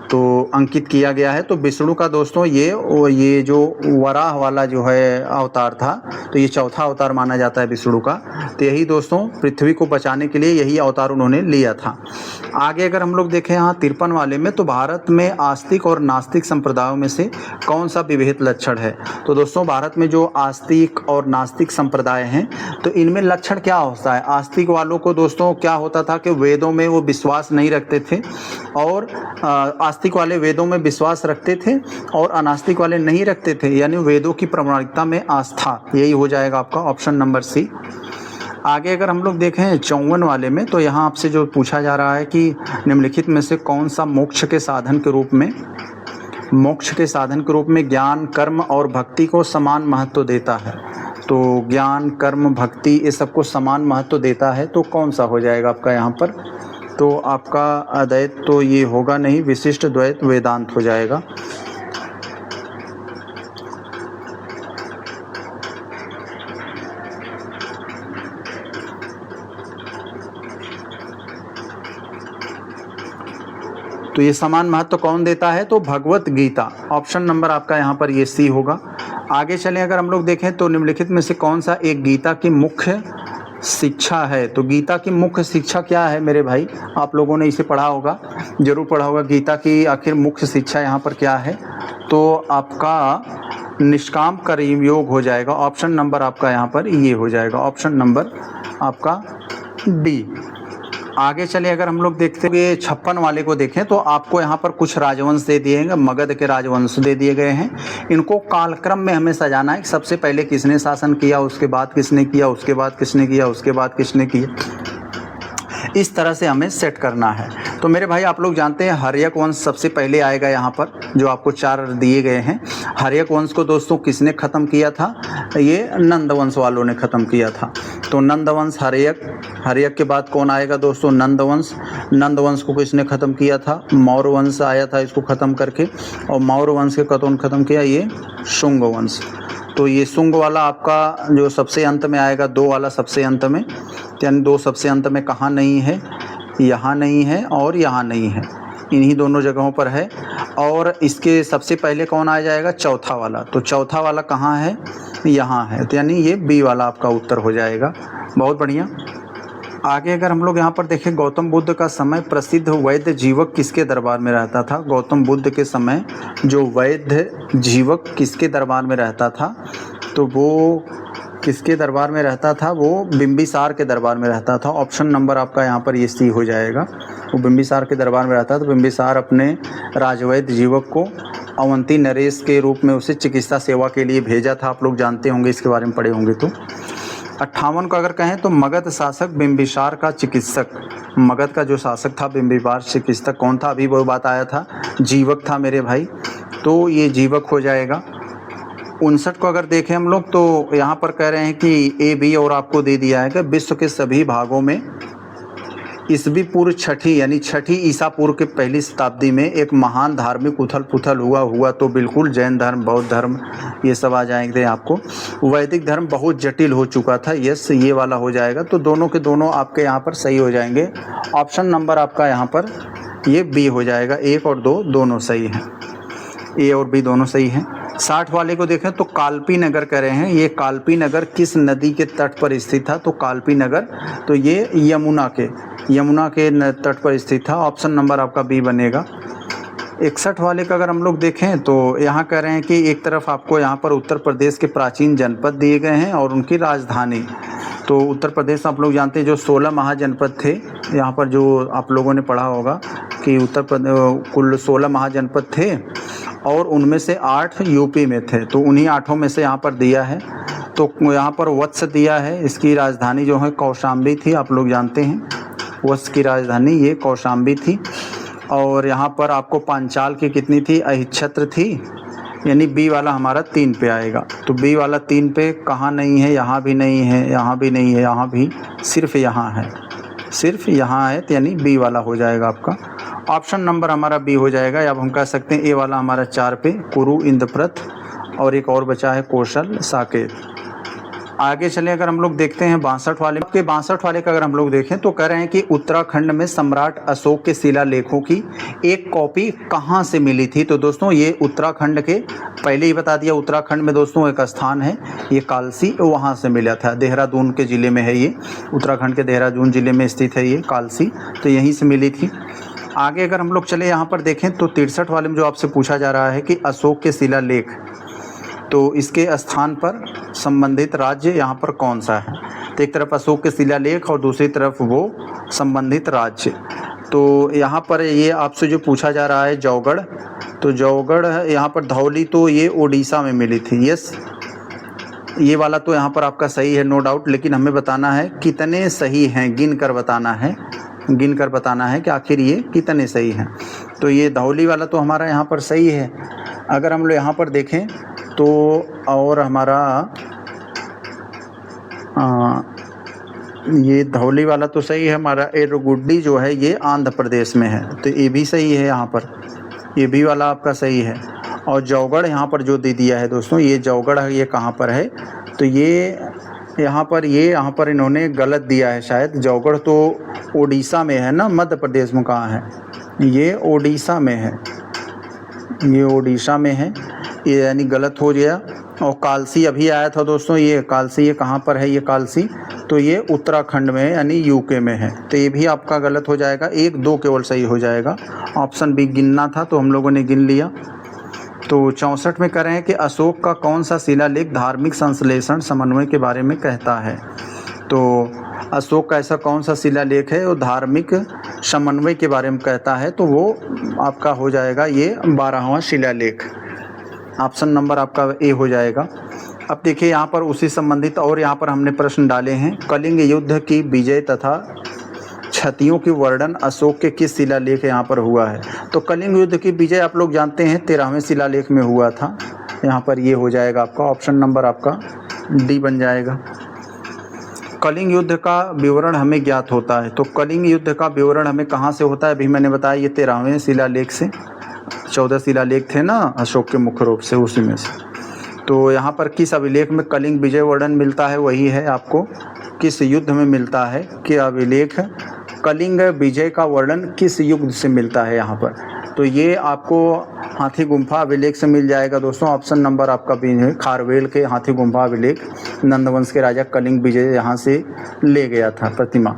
तो अंकित किया गया है? तो विष्णु का दोस्तों ये जो वराह वाला जो है अवतार था, तो ये चौथा अवतार माना जाता है विष्णु का। तो यही दोस्तों पृथ्वी को बचाने के लिए यही अवतार उन्होंने लिया था। आगे अगर हम लोग देखें यहाँ 53 वाले में, तो भारत में आस्तिक और नास्तिक संप्रदायों में से कौन सा विभेद लक्षण है? तो दोस्तों भारत में जो आस्तिक और नास्तिक संप्रदाय हैं, तो इनमें लक्षण क्या होता है? आस्तिक वालों को दोस्तों क्या होता था कि वेदों में वो विश्वास नहीं रखते थे, और आस्तिक वाले वेदों में विश्वास रखते थे और अनास्तिक वाले नहीं रखते थे, यानी वेदों की प्रामाणिकता में आस्था। यही हो जाएगा आपका ऑप्शन नंबर सी। आगे अगर हम लोग देखें 54 वाले में, तो यहाँ आपसे जो पूछा जा रहा है कि निम्नलिखित में से कौन सा मोक्ष के साधन के रूप में ज्ञान, कर्म और भक्ति को समान महत्व देता है? तो ज्ञान, कर्म, भक्ति ये सबको समान महत्व देता है, तो कौन सा हो जाएगा आपका यहाँ पर? तो आपका अद्वैत तो ये होगा नहीं, विशिष्ट द्वैत वेदांत हो जाएगा। तो ये समान महत्व कौन देता है? तो भगवत गीता। ऑप्शन नंबर आपका यहाँ पर ये सी होगा। आगे चलें अगर हम लोग देखें, तो निम्नलिखित में से कौन सा एक गीता की मुख्य शिक्षा है? तो गीता की मुख्य शिक्षा क्या है मेरे भाई? आप लोगों ने इसे पढ़ा होगा, जरूर पढ़ा होगा। गीता की आखिर मुख्य शिक्षा यहाँ पर क्या है? तो आपका निष्काम कर्म योग हो जाएगा। ऑप्शन नंबर आपका यहाँ पर ये हो जाएगा, ऑप्शन नंबर आपका डी। आगे चले अगर हम लोग देखते हुए 56 वाले को देखें, तो आपको यहाँ पर कुछ राजवंश दे दिए हैं, मगध के राजवंश दे दिए गए हैं। इनको कालक्रम में हमें सजाना है, सबसे पहले किसने शासन किया, उसके बाद किसने किया, उसके बाद किसने किया, उसके बाद किसने किया। इस तरह से हमें सेट करना है। तो मेरे भाई आप लोग जानते हैं हर्यक वंश सबसे पहले आएगा यहाँ पर, जो आपको 4 दिए गए हैं। हर्यक वंश को दोस्तों किसने ख़त्म किया था? ये नंद वंश वालों ने ख़त्म किया था। तो नंद वंश हर्यक के बाद कौन आएगा दोस्तों? नंद वंश को किसने ख़त्म किया था? मौर्य वंश आया था इसको ख़त्म करके। और मौर्य वंश के कौन ख़त्म किया? ये शुंग वंश। तो ये शुंग वाला आपका जो सबसे अंत में आएगा, 2 वाला सबसे अंत में, यानी 2 सबसे अंत में कहाँ नहीं है? यहाँ नहीं है और यहाँ नहीं है, इन्हीं दोनों जगहों पर है। और इसके सबसे पहले कौन आ जाएगा? चौथा वाला। तो चौथा वाला कहाँ है? यहाँ है, तो यानी ये बी वाला आपका उत्तर हो जाएगा। बहुत बढ़िया। आगे अगर हम लोग यहाँ पर देखें, गौतम बुद्ध का समय प्रसिद्ध वैद्य जीवक किसके दरबार में रहता था? गौतम बुद्ध के समय जो वैद्य जीवक किसके दरबार में रहता था? तो वो किसके दरबार में रहता था? वो बिंबिसार के दरबार में रहता था। ऑप्शन नंबर आपका यहाँ पर ये सी हो जाएगा। वो बिंबिसार के दरबार में रहता था। तो बिंबिसार अपने राजवैद्य जीवक को अवंती नरेश के रूप में उसे चिकित्सा सेवा के लिए भेजा था। आप लोग जानते होंगे, इसके बारे में पढ़े होंगे। तो 58 को अगर कहें तो मगध शासक बिंबिसार का चिकित्सक, मगध का जो शासक था बिंबिसार चिकित्सक कौन था? अभी वो बात आया था, जीवक था मेरे भाई। तो ये जीवक हो जाएगा। 59 को अगर देखें हम लोग तो यहाँ पर कह रहे हैं कि ए बी और आपको दे दिया है कि विश्व के सभी भागों में ईसवी पूर्व छठी यानी छठी ईसा पूर्व के पहली शताब्दी में एक महान धार्मिक उथल पुथल हुआ तो बिल्कुल जैन धर्म, बौद्ध धर्म ये सब आ जाएंगे आपको। वैदिक धर्म बहुत जटिल हो चुका था। यस, ये वाला हो जाएगा। तो दोनों के दोनों आपके यहाँ पर सही हो जाएंगे। ऑप्शन नंबर आपका यहाँ पर ये बी हो जाएगा। 1 और 2 दोनों सही हैं, ए और बी दोनों सही हैं। 60 वाले को देखें तो कालपी नगर कह रहे हैं। ये कालपी नगर किस नदी के तट पर स्थित था? तो कालपी नगर तो ये यमुना के तट पर स्थित था। ऑप्शन नंबर आपका बी बनेगा। 61 वाले का अगर हम लोग देखें तो यहाँ कह रहे हैं कि एक तरफ आपको यहाँ पर उत्तर प्रदेश के प्राचीन जनपद दिए गए हैं और उनकी राजधानी। तो उत्तर प्रदेश आप लोग जानते हैं जो 16 महाजनपद थे, यहाँ पर जो आप लोगों ने पढ़ा होगा कि उत्तर प्रदेश कुल 16 महाजनपद थे और उनमें से 8 यूपी में थे। तो उन्हीं 8 में से यहाँ पर दिया है। तो यहाँ पर वत्स दिया है। इसकी राजधानी जो है कौशाम्बी थी, आप लोग जानते हैं। वत्स की राजधानी ये कौशाम्बी थी। और यहाँ पर आपको पांचाल की कितनी थी? अहिच्छत्र थी। यानी बी वाला हमारा 3 पे आएगा। तो बी वाला 3 पे कहाँ नहीं है? यहाँ भी नहीं है, यहाँ भी नहीं है, यहाँ भी, सिर्फ यहाँ है, सिर्फ यहाँ है। तो यानी बी वाला हो जाएगा आपका। ऑप्शन नंबर हमारा बी हो जाएगा। या अब हम कह सकते हैं ए वाला हमारा 4 पे कुरु, इंद्रप्रथ और एक और बचा है कौशल, साकेत। आगे चले अगर हम लोग देखते हैं 62 वाले के 62 वाले का अगर हम लोग देखें तो कह रहे हैं कि उत्तराखंड में सम्राट अशोक के शिलालेखों की एक कॉपी कहाँ से मिली थी? तो दोस्तों ये उत्तराखंड के, पहले ही बता दिया, उत्तराखंड में दोस्तों एक स्थान है ये कालसी, वहाँ से मिला था। देहरादून के ज़िले में है ये, उत्तराखंड के देहरादून ज़िले में स्थित है ये कालसी, तो यहीं से मिली थी। आगे अगर हम लोग चले यहाँ पर देखें तो 63 वाले में जो आपसे पूछा जा रहा है कि अशोक के शिलालेख, तो इसके स्थान पर संबंधित राज्य यहाँ पर कौन सा है? तो एक तरफ अशोक के शिलालेख और दूसरी तरफ वो संबंधित राज्य। तो यहाँ पर ये आपसे जो पूछा जा रहा है जौगढ़, तो जौगढ़ यहाँ पर धौली, तो ये उड़ीसा में मिली थी। यस, ये वाला तो यहाँ पर आपका सही है, नो डाउट। लेकिन हमें बताना है कितने सही हैं, गिन कर बताना है कि आखिर ये कितने सही हैं। तो ये धौली वाला तो हमारा यहाँ पर सही है। अगर हम लोग यहाँ पर देखें तो और हमारा ये धौली वाला तो सही है हमारा। एरगुड्डी जो है ये आंध्र प्रदेश में है, तो ये भी सही है यहाँ पर, ये भी वाला आपका सही है। और जौगढ़ यहाँ पर जो दे दिया है दोस्तों, ये जौगढ़ ये कहाँ पर है? तो ये यहाँ पर इन्होंने गलत दिया है शायद। जौगढ़ तो उड़ीसा में है ना, मध्य प्रदेश में कहाँ है? ये उड़ीसा में है, ये उड़ीसा में है, ये यानी गलत हो गया। और कालसी अभी आया था दोस्तों, ये कालसी ये कहाँ पर है? ये कालसी तो ये उत्तराखंड में है, यानी यूके में है। तो ये भी आपका गलत हो जाएगा। 1, 2 केवल सही हो जाएगा। ऑप्शन बी गिनना था तो हम लोगों ने गिन लिया। तो 64 में कह रहे हैं कि अशोक का कौन सा शिलालेख धार्मिक संश्लेषण समन्वय के बारे में कहता है? तो अशोक का ऐसा कौन सा शिलालेख है वो धार्मिक समन्वय के बारे में कहता है? तो वो आपका हो जाएगा ये 12वां शिलालेख। ऑप्शन नंबर आपका ए हो जाएगा। अब देखिए यहाँ पर उसी संबंधित और यहाँ पर हमने प्रश्न डाले हैं। कलिंग युद्ध की विजय तथा क्षतियों की वर्णन अशोक के किस शिलालेख यहाँ पर हुआ है? तो कलिंग युद्ध की विजय आप लोग जानते हैं 13वें शिलालेख में हुआ था। यहाँ पर ये हो जाएगा आपका ऑप्शन नंबर आपका डी बन जाएगा। कलिंग युद्ध का विवरण हमें ज्ञात होता है, तो कलिंग युद्ध का विवरण हमें कहाँ से होता है? अभी मैंने बताया ये 13वें शिलालेख से, 14 शिलालेख थे ना अशोक के मुख्य रूप से, उसी में से। तो यहाँ पर किस अभिलेख में कलिंग विजय वर्णन मिलता है? वही है आपको किस युद्ध में मिलता है कि अभिलेख कलिंग विजय का वर्णन किस युद्ध से मिलता है यहाँ पर? तो ये आपको हाथी गुम्फा अभिलेख से मिल जाएगा दोस्तों। ऑप्शन नंबर आपका बी है, खारवेल के हाथी गुम्फा अभिलेख। नंदवंश के राजा कलिंग विजय यहाँ से ले गया था प्रतिमा,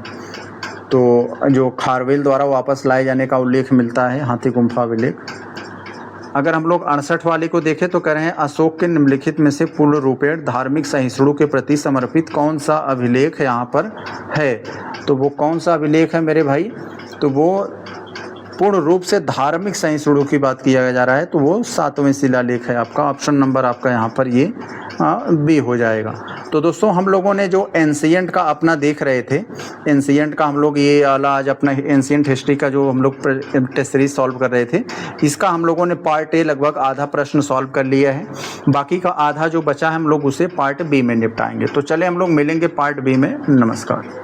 तो जो खारवेल द्वारा वापस लाए जाने का उल्लेख मिलता है हाथी गुम्फा अभिलेख। अगर हम लोग 68 वाले को देखें तो कह रहे हैं अशोक के निम्नलिखित में से पूर्ण रूपेण धार्मिक सहिष्णु के प्रति समर्पित कौन सा अभिलेख यहाँ पर है? तो वो कौन सा अभिलेख है मेरे भाई? तो वो पूर्ण रूप से धार्मिक सहिष्णु की बात किया जा रहा है, तो वो 7वें शिलालेख है आपका। ऑप्शन नंबर आपका यहाँ पर ये बी हो जाएगा। तो दोस्तों हम लोगों ने जो एंशिएंट का अपना देख रहे थे, एंशिएंट का हम लोग ये वाला आज अपना एंशिएंट हिस्ट्री का जो हम लोग टेस्ट सीरीज सॉल्व कर रहे थे, इसका हम लोगों ने पार्ट ए लगभग आधा प्रश्न सॉल्व कर लिया है। बाकी का आधा जो बचा है हम लोग उसे पार्ट बी में निपटाएंगे। तो चले हम लोग मिलेंगे पार्ट बी में। नमस्कार।